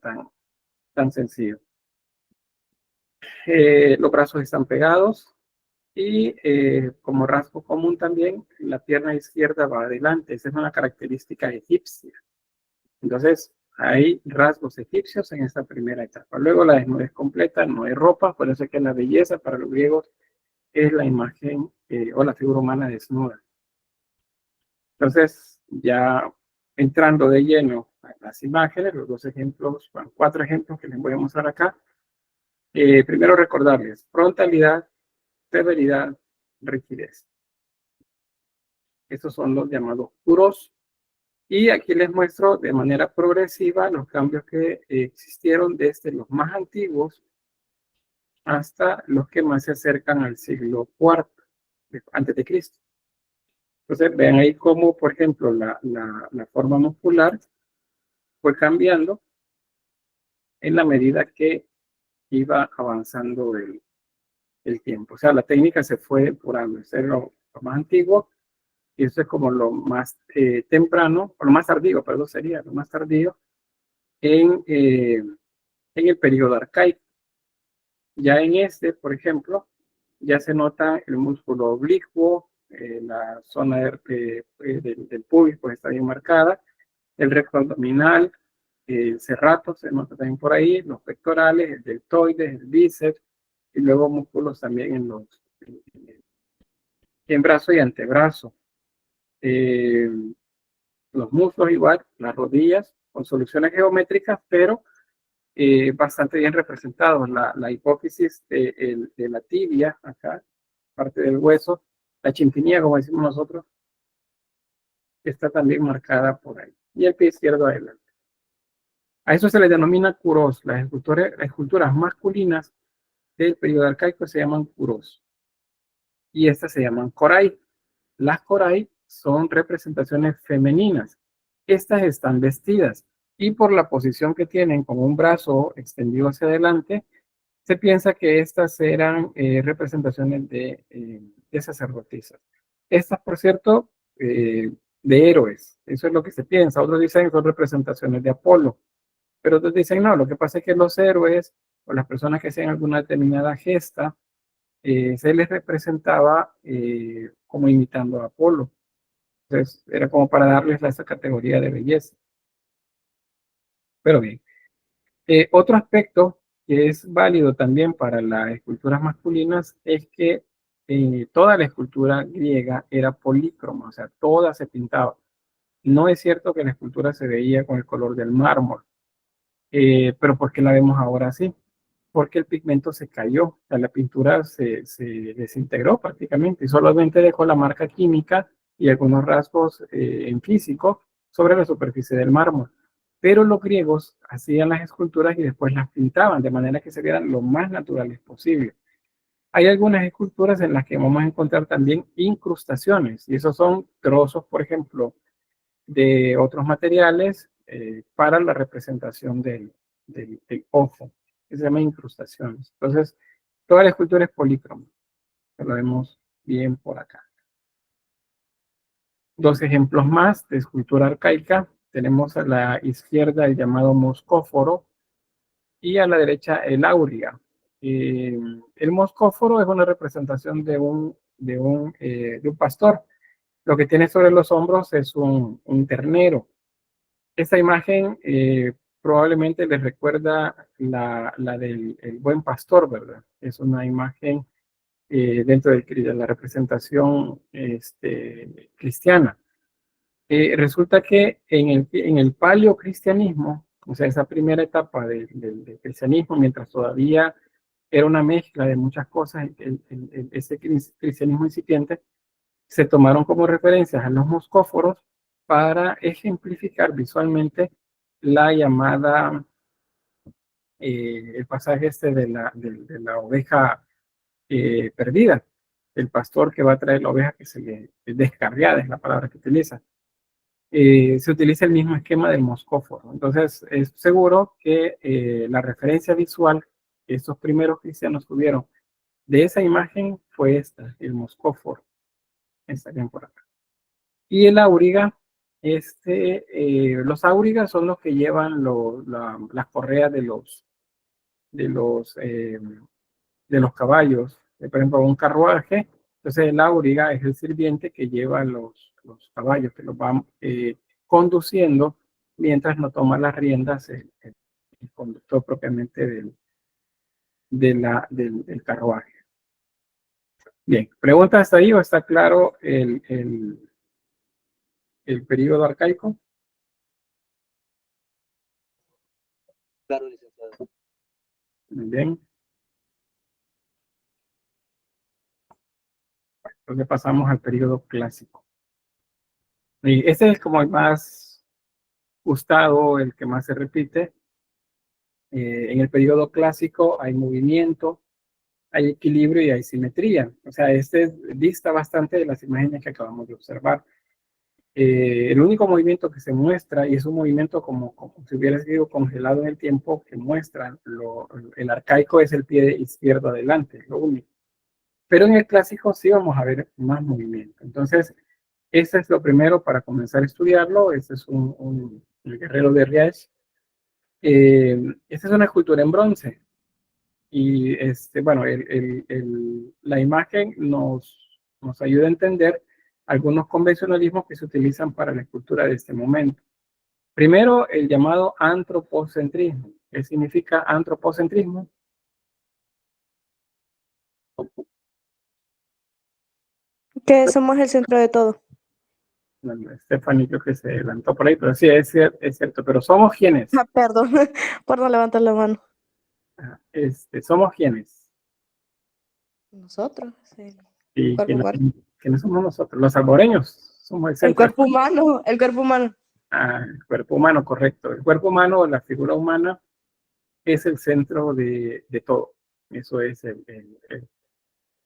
tan sencillo. Los brazos están pegados y como rasgo común también, la pierna izquierda va adelante. Esa es una característica egipcia. Entonces, hay rasgos egipcios en esta primera etapa. Luego la desnudez completa, no hay ropa, por eso es que la belleza para los griegos es la imagen o la figura humana desnuda. Entonces, ya entrando de lleno a las imágenes, los dos ejemplos, bueno, 4 ejemplos que les voy a mostrar acá. Primero recordarles, frontalidad, severidad, rigidez. Estos son los llamados puros. Y aquí les muestro de manera progresiva los cambios que existieron desde los más antiguos hasta los que más se acercan al siglo IV antes de Cristo. Entonces, vean ahí cómo, por ejemplo, la forma muscular fue cambiando en la medida que iba avanzando el tiempo. O sea, la técnica se fue depurando. Eso es lo más antiguo y eso es como lo más temprano, o lo más tardío, perdón, sería lo más tardío en en el periodo arcaico. Ya en este, por ejemplo, ya se nota el músculo oblicuo, la zona del pubis pues está bien marcada, el recto abdominal, el serrato se nota también por ahí, los pectorales, el deltoides, el bíceps, y luego músculos también en brazo y antebrazo. Los muslos igual, las rodillas, con soluciones geométricas, pero bastante bien representados. La hipófisis de la tibia, acá, parte del hueso, la chimpinilla, como decimos nosotros, está también marcada por ahí. Y el pie izquierdo adelante. A eso se le denomina kuros. Las esculturas masculinas del periodo arcaico se llaman kuros. Y estas se llaman korai. Las korai son representaciones femeninas. Estas están vestidas y por la posición que tienen con un brazo extendido hacia adelante, se piensa que estas eran representaciones de sacerdotisas. Estas, por cierto, de héroes. Eso es lo que se piensa. Otros dicen que son representaciones de Apolo. Pero otros dicen no, lo que pasa es que los héroes o las personas que hacían alguna determinada gesta, se les representaba como imitando a Apolo. Entonces, era como para darles esa categoría de belleza. Pero bien. Otro aspecto que es válido también para las esculturas masculinas es que toda la escultura griega era polícroma, o sea, toda se pintaba. No es cierto que la escultura se veía con el color del mármol, pero ¿por qué la vemos ahora así? Porque el pigmento se cayó, o sea, la pintura se desintegró prácticamente y solamente dejó la marca química y algunos rasgos en físico sobre la superficie del mármol. Pero los griegos hacían las esculturas y después las pintaban de manera que se vieran lo más naturales posible. Hay algunas esculturas en las que vamos a encontrar también incrustaciones y esos son trozos, por ejemplo, de otros materiales para la representación del ojo, que se llama incrustaciones. Entonces, toda la escultura es polícroma, lo vemos bien por acá. Dos ejemplos más de escultura arcaica. Tenemos a la izquierda el llamado moscóforo y a la derecha el áuriga. El moscóforo es una representación de un pastor. Lo que tiene sobre los hombros es un ternero. Esta imagen probablemente les recuerda la del el buen pastor, ¿verdad? Es una imagen dentro de la representación cristiana. Resulta que en el paleocristianismo, o sea, esa primera etapa del cristianismo, mientras todavía era una mezcla de muchas cosas, ese cristianismo incipiente, se tomaron como referencias a los moscóforos para ejemplificar visualmente la llamada, el pasaje de la oveja perdida, el pastor que va a traer la oveja que se le descarriada, es la palabra que utiliza. Se utiliza el mismo esquema del moscóforo. Entonces, es seguro que la referencia visual que estos primeros cristianos tuvieron de esa imagen fue esta, el moscóforo. Estarían por acá. Y el áuriga, los áurigas son los que llevan las correas de los caballos. Por ejemplo, un carruaje, entonces el áuriga es el sirviente que lleva los caballos, que los va conduciendo mientras no toma las riendas el conductor propiamente del carruaje. Bien, ¿pregunta hasta ahí o está claro el periodo arcaico? Claro, licenciado. Muy bien. Entonces pasamos al periodo clásico. Y este es como el más gustado, el que más se repite. En el periodo clásico hay movimiento, hay equilibrio y hay simetría. O sea, dista bastante de las imágenes que acabamos de observar. El único movimiento que se muestra, y es un movimiento como si hubiera sido congelado en el tiempo, que muestra el arcaico, es el pie izquierdo adelante, lo único. Pero en el clásico sí vamos a ver más movimiento. Entonces, este es lo primero para comenzar a estudiarlo. Este es el guerrero de Riech. Esta es una escultura en bronce. Y bueno, la imagen nos ayuda a entender algunos convencionalismos que se utilizan para la escultura de este momento. Primero, el llamado antropocentrismo. ¿Qué significa antropocentrismo? Que somos el centro de todo. Bueno, Stephanie creo que se adelantó por ahí, pero sí, es cierto. Pero ¿somos quiénes? Ah, perdón, por no levantar la mano. ¿Somos quiénes? Nosotros, el ¿Y cuerpo humano. quiénes somos nosotros? Los salvadoreños. Somos el El centro. cuerpo humano, el cuerpo humano. El cuerpo humano, correcto. El cuerpo humano, la figura humana, es el centro de todo. Eso es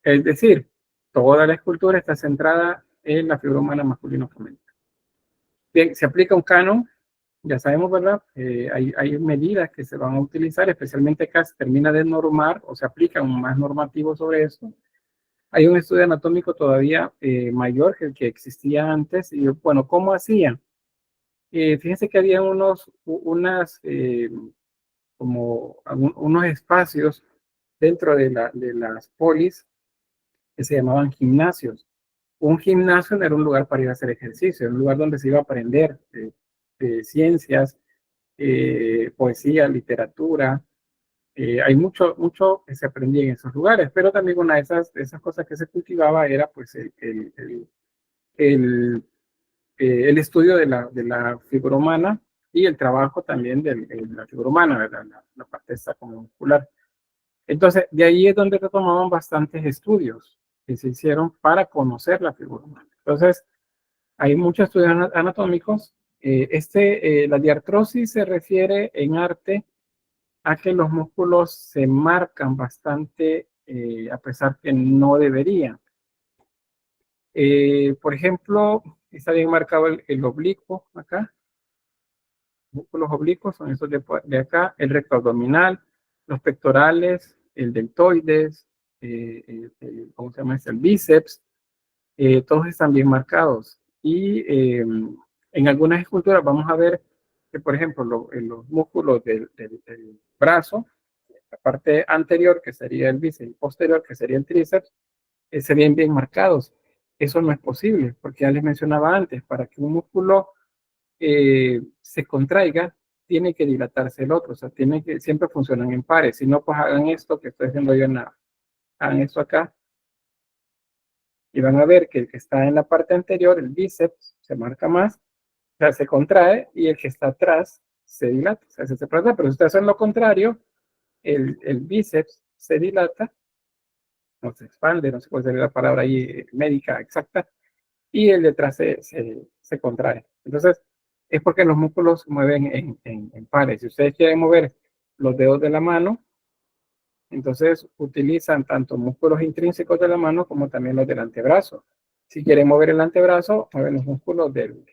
es decir, toda la escultura está centrada en la figura humana masculino femenina. Bien, se aplica un canon, ya sabemos, ¿verdad? Hay medidas que se van a utilizar, especialmente acá se termina de normar o se aplica un más normativo sobre eso. Hay un estudio anatómico todavía mayor que el que existía antes. Y bueno, ¿cómo hacían? Fíjense que había unos espacios dentro de las polis que se llamaban gimnasios. Un gimnasio no era un lugar para ir a hacer ejercicio, era un lugar donde se iba a aprender de ciencias, poesía, literatura. Hay mucho que se aprendía en esos lugares, pero también una de esas cosas que se cultivaba era pues el, el estudio de la figura humana y el trabajo también de la figura humana, ¿verdad? La parte esta como muscular. Entonces, de ahí es donde retomaban bastantes estudios que se hicieron para conocer la figura humana. Entonces, hay muchos estudios anatómicos. La diartrosis se refiere en arte a que los músculos se marcan bastante a pesar que no deberían. Por ejemplo, está bien marcado el oblicuo acá. Músculos oblicuos son esos de acá, el recto abdominal, los pectorales, el deltoides, ¿cómo se llama? El bíceps, todos están bien marcados. Y en algunas esculturas vamos a ver que, por ejemplo, los músculos del brazo, la parte anterior, que sería el bíceps, y posterior, que sería el tríceps, se ven bien marcados. Eso no es posible, porque ya les mencionaba antes, para que un músculo se contraiga, tiene que dilatarse el otro, o sea, siempre funcionan en pares. Si no, pues hagan esto que estoy haciendo yo hagan esto acá, y van a ver que el que está en la parte anterior, el bíceps, se marca más, o sea, se contrae, y el que está atrás se dilata, o sea, se separa. Pero si ustedes hacen lo contrario, el bíceps se dilata, o se expande, no sé cuál sería la palabra ahí médica exacta, y el detrás se contrae. Entonces, es porque los músculos se mueven en pares. Si ustedes quieren mover los dedos de la mano, entonces utilizan tanto músculos intrínsecos de la mano como también los del antebrazo. Si quieren mover el antebrazo, mueven los músculos del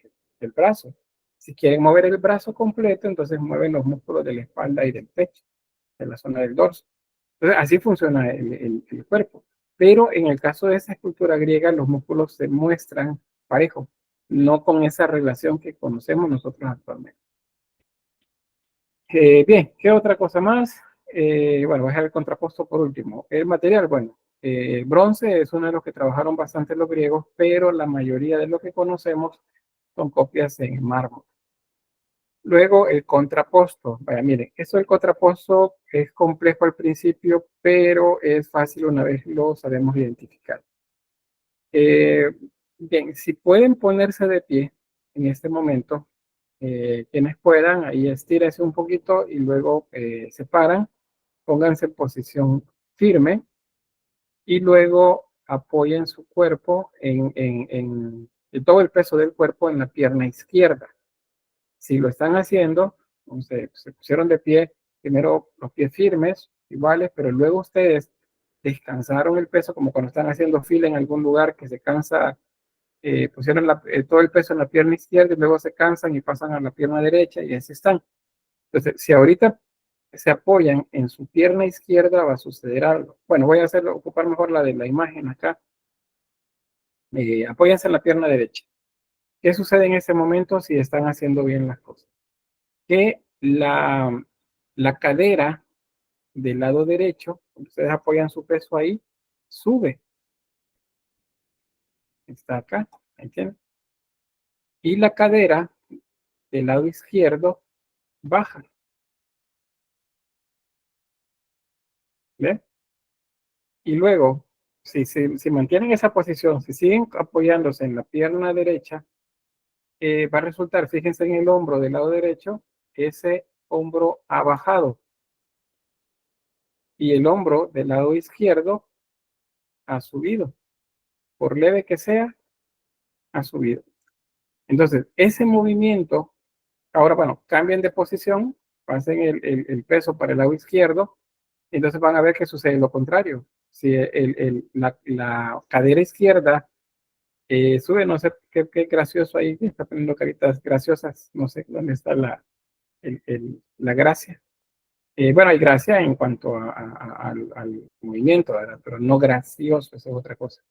brazo. Si quieren mover el brazo completo, entonces mueven los músculos de la espalda y del pecho, de la zona del dorso. Entonces, así funciona el cuerpo. Pero en el caso de esa escultura griega, los músculos se muestran parejos, no con esa relación que conocemos nosotros actualmente. Bien, ¿qué otra cosa más? Bueno, voy a dejar el contrapuesto por último. El material, bueno, bronce es uno de los que trabajaron bastante los griegos, pero la mayoría de lo que conocemos son copias en mármol. Luego el contraposto. Vaya, miren, eso del contraposto es complejo al principio, pero es fácil una vez lo sabemos identificar. Bien, si pueden ponerse de pie en este momento, quienes puedan, ahí estírense un poquito y luego se paran, pónganse en posición firme y luego apoyen su cuerpo en todo el peso del cuerpo en la pierna izquierda. Si lo están haciendo, entonces se pusieron de pie, primero los pies firmes, iguales, pero luego ustedes descansaron el peso, como cuando están haciendo fila en algún lugar que se cansa, pusieron todo el peso en la pierna izquierda y luego se cansan y pasan a la pierna derecha y así están. Entonces, si ahorita se apoyan en su pierna izquierda, va a suceder algo. Bueno, voy a ocupar mejor la de la imagen acá. Apóyense en la pierna derecha. ¿Qué sucede en ese momento si están haciendo bien las cosas? Que La cadera del lado derecho, cuando ustedes apoyan su peso ahí, sube. Está acá, ¿me entienden? Y la cadera del lado izquierdo baja. ¿Ven? Y luego, si mantienen esa posición, si siguen apoyándose en la pierna derecha, va a resultar, fíjense en el hombro del lado derecho, ese hombro ha bajado. Y el hombro del lado izquierdo ha subido. Por leve que sea, ha subido. Entonces, ese movimiento, ahora, bueno, cambien de posición, pasen el peso para el lado izquierdo, entonces van a ver que sucede lo contrario. Si la cadera izquierda sube, no sé qué gracioso ahí, está poniendo caritas graciosas, no sé dónde está la gracia. Bueno, hay gracia en cuanto al movimiento, ¿verdad? Pero no gracioso, eso es otra cosa.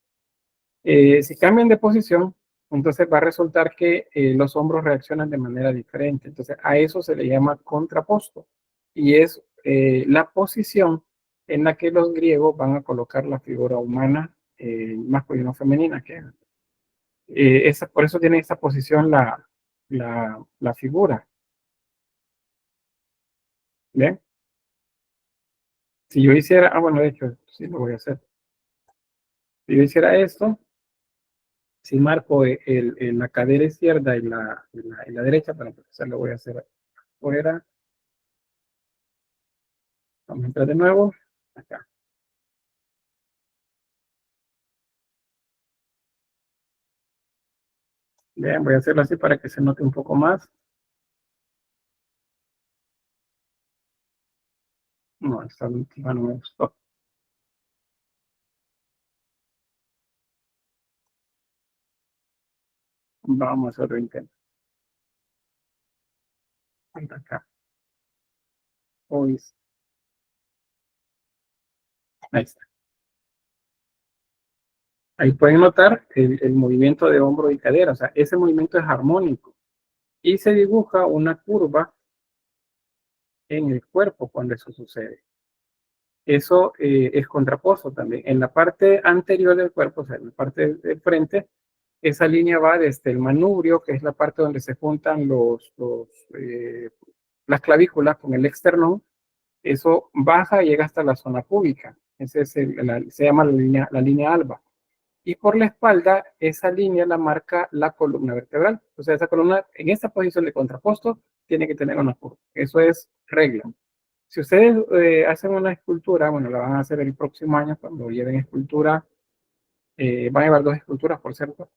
Si cambian de posición, entonces va a resultar que los hombros reaccionan de manera diferente. Entonces a eso se le llama contraposto. Y es la posición en la que los griegos van a colocar la figura humana, masculina o femenina. Por eso tiene esta posición la figura. ¿Bien? Si yo hiciera, bueno, de hecho, sí lo voy a hacer. Si yo hiciera esto, si marco la cadera izquierda y la derecha, para empezar lo voy a hacer fuera. Vamos a entrar de nuevo. Acá. Bien, voy a hacerlo así para que se note un poco más. No, esta última no me gustó. Vamos a hacer otro intento. Acá. Uy. Ahí está. Ahí pueden notar el movimiento de hombro y cadera. O sea, ese movimiento es armónico. Y se dibuja una curva en el cuerpo cuando eso sucede. Eso es contraposo también. En la parte anterior del cuerpo, o sea, en la parte del frente, esa línea va desde el manubrio, que es la parte donde se juntan las clavículas con el esternón. Eso baja y llega hasta la zona púbica. Ese es se llama la línea alba. Y por la espalda, esa línea la marca la columna vertebral. O sea, esa columna en esta posición de contraposto tiene que tener una curva. Eso es regla. Si ustedes hacen una escultura, bueno, la van a hacer el próximo año cuando lleven escultura, van a llevar 2 esculturas, por cierto.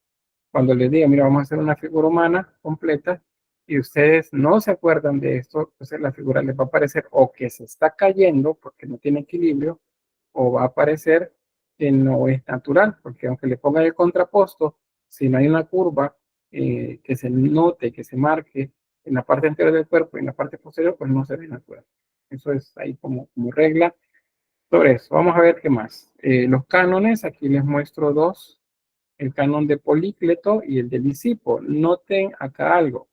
Cuando les diga, mira, vamos a hacer una figura humana completa y ustedes no se acuerdan de esto, entonces la figura les va a parecer o que se está cayendo porque no tiene equilibrio, o va a parecer que no es natural, porque aunque le pongan el contraposto, si no hay una curva que se note, que se marque en la parte anterior del cuerpo y en la parte posterior, pues no se ve natural. Eso es ahí como regla sobre eso. Vamos a ver qué más. Los cánones, aquí les muestro 2. El canon de Polícleto y el de Lisipo. Noten acá algo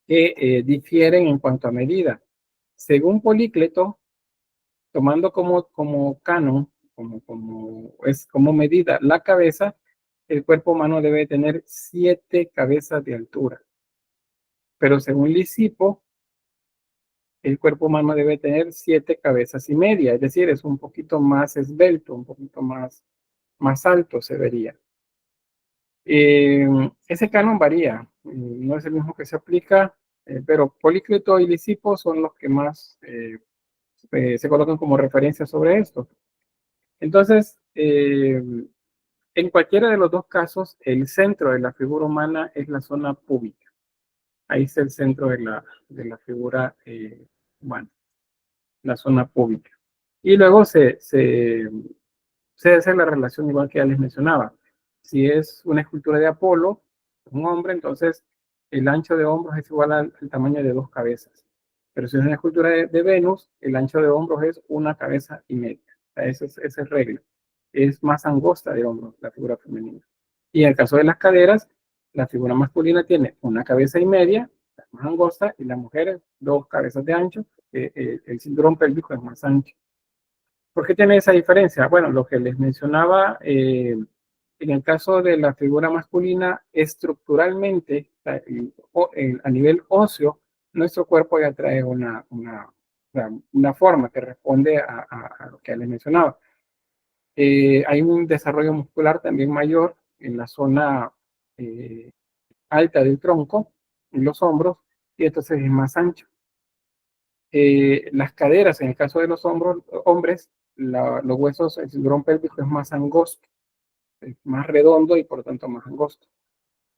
que difieren en cuanto a medida. Según Polícleto, tomando como canon, como medida la cabeza, el cuerpo humano debe tener 7 cabezas de altura. Pero según Lisipo, el cuerpo humano debe tener 7 cabezas y media, es decir, es un poquito más esbelto, un poquito más alto se vería. Ese canon varía, no es el mismo que se aplica, pero Polícleto y Lisipo son los que más se colocan como referencia sobre esto. Entonces, en cualquiera de los 2 casos, el centro de la figura humana es la zona púbica. Ahí está el centro de la figura humana, la zona púbica. Y luego se hace la relación igual que ya les mencionaba. Si es una escultura de Apolo, un hombre, entonces el ancho de hombros es igual al tamaño de 2 cabezas. Pero si es una escultura de Venus, el ancho de hombros es 1 cabeza y media. O sea, esa es regla. Es más angosta de hombros la figura femenina. Y en el caso de las caderas, la figura masculina tiene 1 cabeza y media más angosta, y las mujeres 2 cabezas de ancho, el cinturón pélvico es más ancho. ¿Por qué tiene esa diferencia? Bueno, lo que les mencionaba, en el caso de la figura masculina, estructuralmente, a nivel óseo, nuestro cuerpo ya trae una forma que responde a lo que les mencionaba. Hay un desarrollo muscular también mayor en la zona alta del tronco, en los hombros, y entonces es más ancho. Las caderas, en el caso de los hombres, los huesos, el cinturón pélvico es más angosto, es más redondo y por lo tanto más angosto.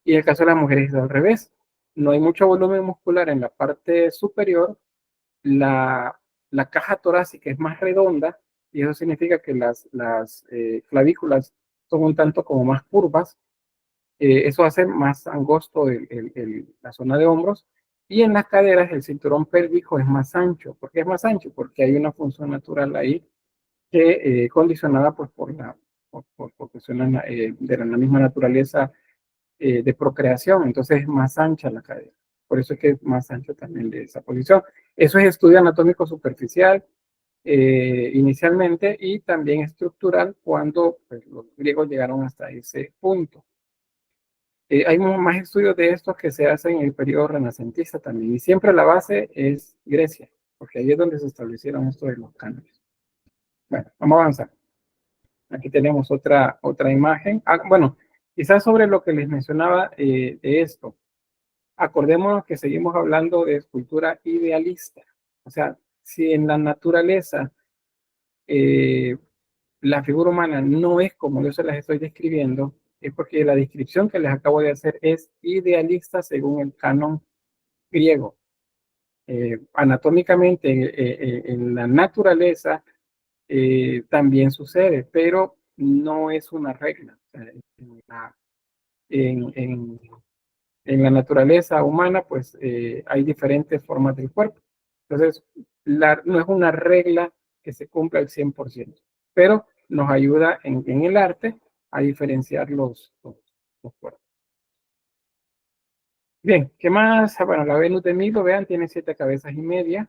Y en el caso de las mujeres es al revés. No hay mucho volumen muscular en la parte superior, la caja torácica es más redonda y eso significa que las clavículas son un tanto como más curvas. Eso hace más angosto la zona de hombros. Y en las caderas el cinturón pélvico es más ancho. ¿Por qué es más ancho? Porque hay una función natural ahí que condicionada pues, por cuestiones de la misma naturaleza de procreación. Entonces es más ancha la cadera. Por eso es que es más ancho también de esa posición. Eso es estudio anatómico superficial inicialmente y también estructural cuando pues, los griegos llegaron hasta ese punto. Hay más estudios de estos que se hacen en el periodo renacentista también, y siempre la base es Grecia, porque ahí es donde se establecieron estos de los cánones. Bueno, vamos a avanzar. Aquí tenemos otra imagen. Bueno, quizás sobre lo que les mencionaba de esto. Acordémonos que seguimos hablando de escultura idealista. O sea, si en la naturaleza la figura humana no es como yo se las estoy describiendo, es porque la descripción que les acabo de hacer es idealista según el canon griego. Anatómicamente, en la naturaleza también sucede, pero no es una regla. En, en- en la naturaleza humana, pues hay diferentes formas del cuerpo. Entonces, no es una regla que se cumpla al 100%, pero nos ayuda en el arte a diferenciar los cuerpos. Bien, ¿qué más? Bueno, la Venus de Milo, vean, tiene 7 cabezas y media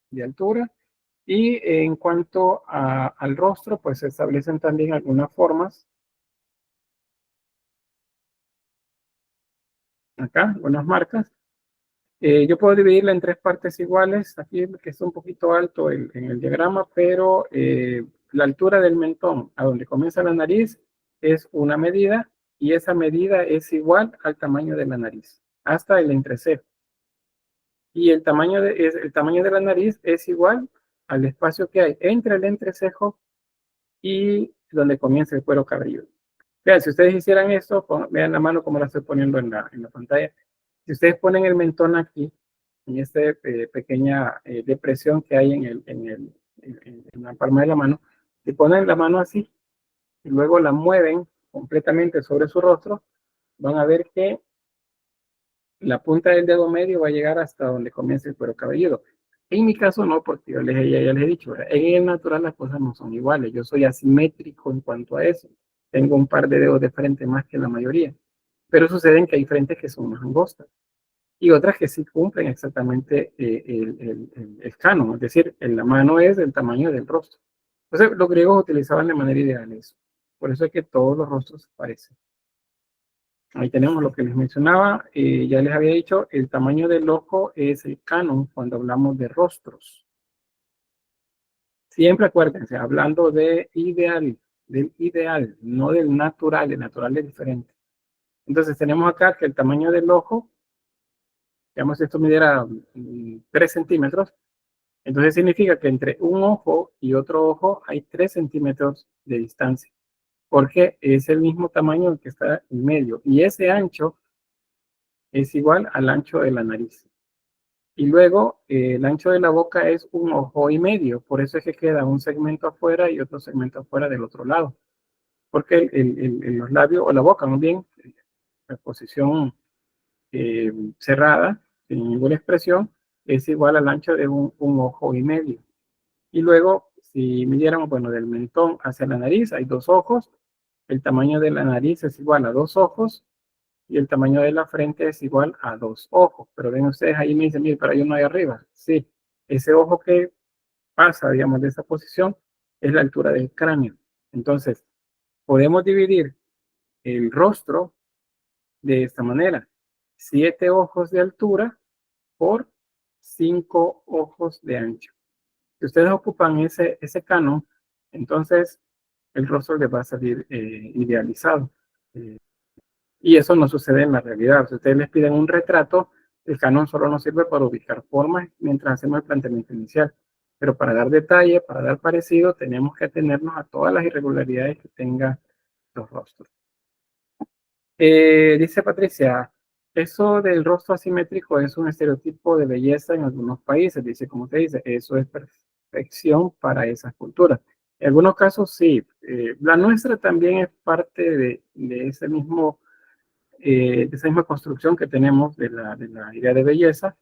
de altura. Y en cuanto al rostro, pues se establecen también algunas formas. Acá, algunas marcas. Yo puedo dividirla en 3 partes iguales. Aquí que está un poquito alto en el diagrama, pero la altura del mentón a donde comienza la nariz es una medida y esa medida es igual al tamaño de la nariz, hasta el entrecejo. Y el tamaño de la nariz es igual al espacio que hay entre el entrecejo y donde comienza el cuero cabelludo. Vean, si ustedes hicieran esto, vean la mano como la estoy poniendo en la pantalla. Si ustedes ponen el mentón aquí, en esta pequeña depresión que hay en la palma de la mano, si ponen la mano así y luego la mueven completamente sobre su rostro, van a ver que la punta del dedo medio va a llegar hasta donde comienza el cuero cabelludo. En mi caso no, porque ya les he dicho, en el natural las cosas no son iguales. Yo soy asimétrico en cuanto a eso. Tengo un par de dedos de frente más que la mayoría. Pero suceden que hay frentes que son más angostas y otras que sí cumplen exactamente el canon, es decir, la mano es del tamaño del rostro. Entonces, los griegos utilizaban de manera ideal eso. Por eso es que todos los rostros se parecen. Ahí tenemos lo que les mencionaba. Ya les había dicho, el tamaño del ojo es el canon cuando hablamos de rostros. Siempre acuérdense, hablando del ideal, no del natural. El natural es diferente. Entonces tenemos acá que el tamaño del ojo, digamos, esto midiera 3 centímetros. Entonces significa que entre un ojo y otro ojo hay 3 centímetros de distancia, porque es el mismo tamaño que está en medio. Y ese ancho es igual al ancho de la nariz. Y luego el ancho de la boca es 1 ojo y medio. Por eso es que queda un segmento afuera y otro segmento afuera del otro lado. Porque los labios, o la boca más bien, la posición cerrada, sin ninguna expresión, es igual al ancho de un ojo y medio. Y luego, si midiéramos, bueno, del mentón hacia la nariz, hay 2 ojos. El tamaño de la nariz es igual a 2 ojos. y el tamaño de la frente es igual a 2 ojos. Pero ven ustedes, ahí me dicen, mire, pero hay uno ahí arriba. Sí, ese ojo que pasa, digamos, de esa posición es la altura del cráneo. Entonces, podemos dividir el rostro de esta manera. 7 ojos de altura por 5 ojos de ancho. Si ustedes ocupan ese canon, entonces el rostro les va a salir idealizado. Y eso no sucede en la realidad. Si ustedes les piden un retrato, el canon solo nos sirve para ubicar formas mientras hacemos el planteamiento inicial. Pero para dar detalle, para dar parecido, tenemos que atenernos a todas las irregularidades que tengan los rostros. Dice Patricia, eso del rostro asimétrico es un estereotipo de belleza en algunos países. Dice, como te dice, eso es perfección para esas culturas. En algunos casos sí. La nuestra también es parte de ese mismo, de esa misma construcción que tenemos de la idea de belleza.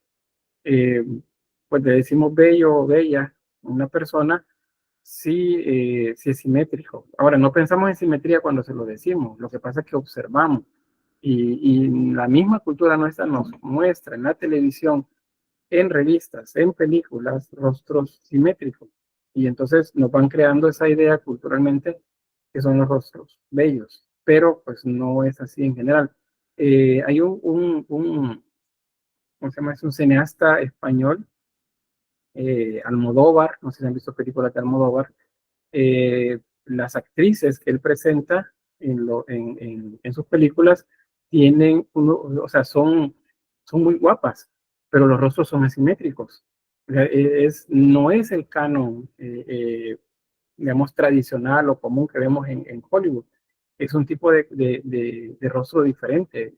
Pues le decimos bello o bella a una persona si es simétrico. Ahora, no pensamos en simetría cuando se lo decimos, lo que pasa es que observamos. Y la misma cultura nuestra nos muestra en la televisión, en revistas, en películas, rostros simétricos. Y entonces nos van creando esa idea culturalmente que son los rostros bellos, pero pues no es así en general. Hay ¿cómo se llama? Es un cineasta español, Almodóvar, no sé si han visto películas de Almodóvar. Las actrices que él presenta en sus películas tienen o sea, son muy guapas, pero los rostros son asimétricos. O sea, no es el canon, digamos, tradicional o común que vemos en Hollywood. Es un tipo de rostro diferente.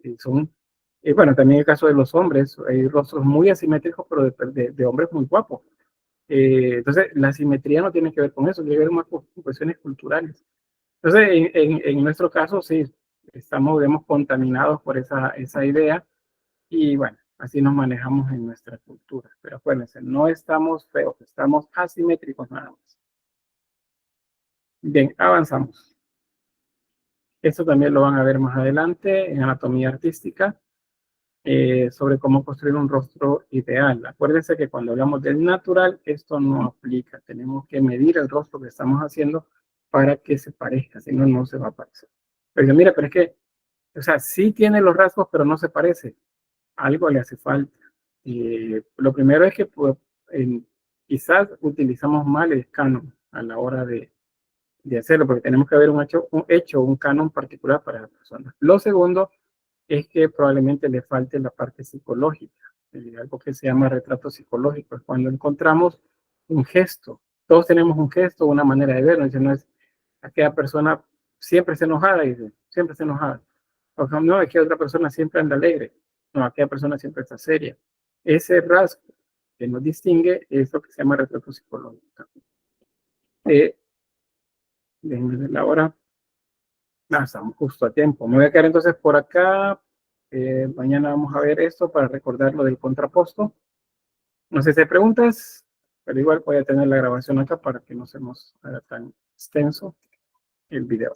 Bueno, también el caso de los hombres, hay rostros muy asimétricos, pero de hombres muy guapos. Entonces, la simetría no tiene que ver con eso, tiene que ver más con cuestiones culturales. Entonces, en nuestro caso, sí, estamos, digamos, contaminados por esa idea y bueno, así nos manejamos en nuestra cultura. Pero acuérdense, no estamos feos, estamos asimétricos nada más. Bien, avanzamos. Esto también lo van a ver más adelante en anatomía artística. Sobre cómo construir un rostro ideal. Acuérdense que cuando hablamos del natural, esto no aplica. Tenemos que medir el rostro que estamos haciendo para que se parezca, si no, no se va a parecer. Pero mira, pero es que, o sea, sí tiene los rasgos, pero no se parece. Algo le hace falta. Lo primero es que pues, quizás utilizamos mal el canon a la hora de hacerlo, porque tenemos que haber un canon particular para la persona. Lo segundo es que probablemente le falte la parte psicológica, algo que se llama retrato psicológico, es cuando encontramos un gesto. Todos tenemos un gesto, una manera de vernos, no es aquella persona siempre está enojada, dice, siempre está enojada. O no, es que otra persona siempre anda alegre, no, aquella persona siempre está seria. Ese rasgo que nos distingue es lo que se llama retrato psicológico. Déjenme ver la hora. Estamos justo a tiempo. Me voy a quedar entonces por acá. Mañana vamos a ver esto para recordar lo del contraposto. No sé si hay preguntas, pero igual voy a tener la grabación acá para que no se nos haga tan extenso el video.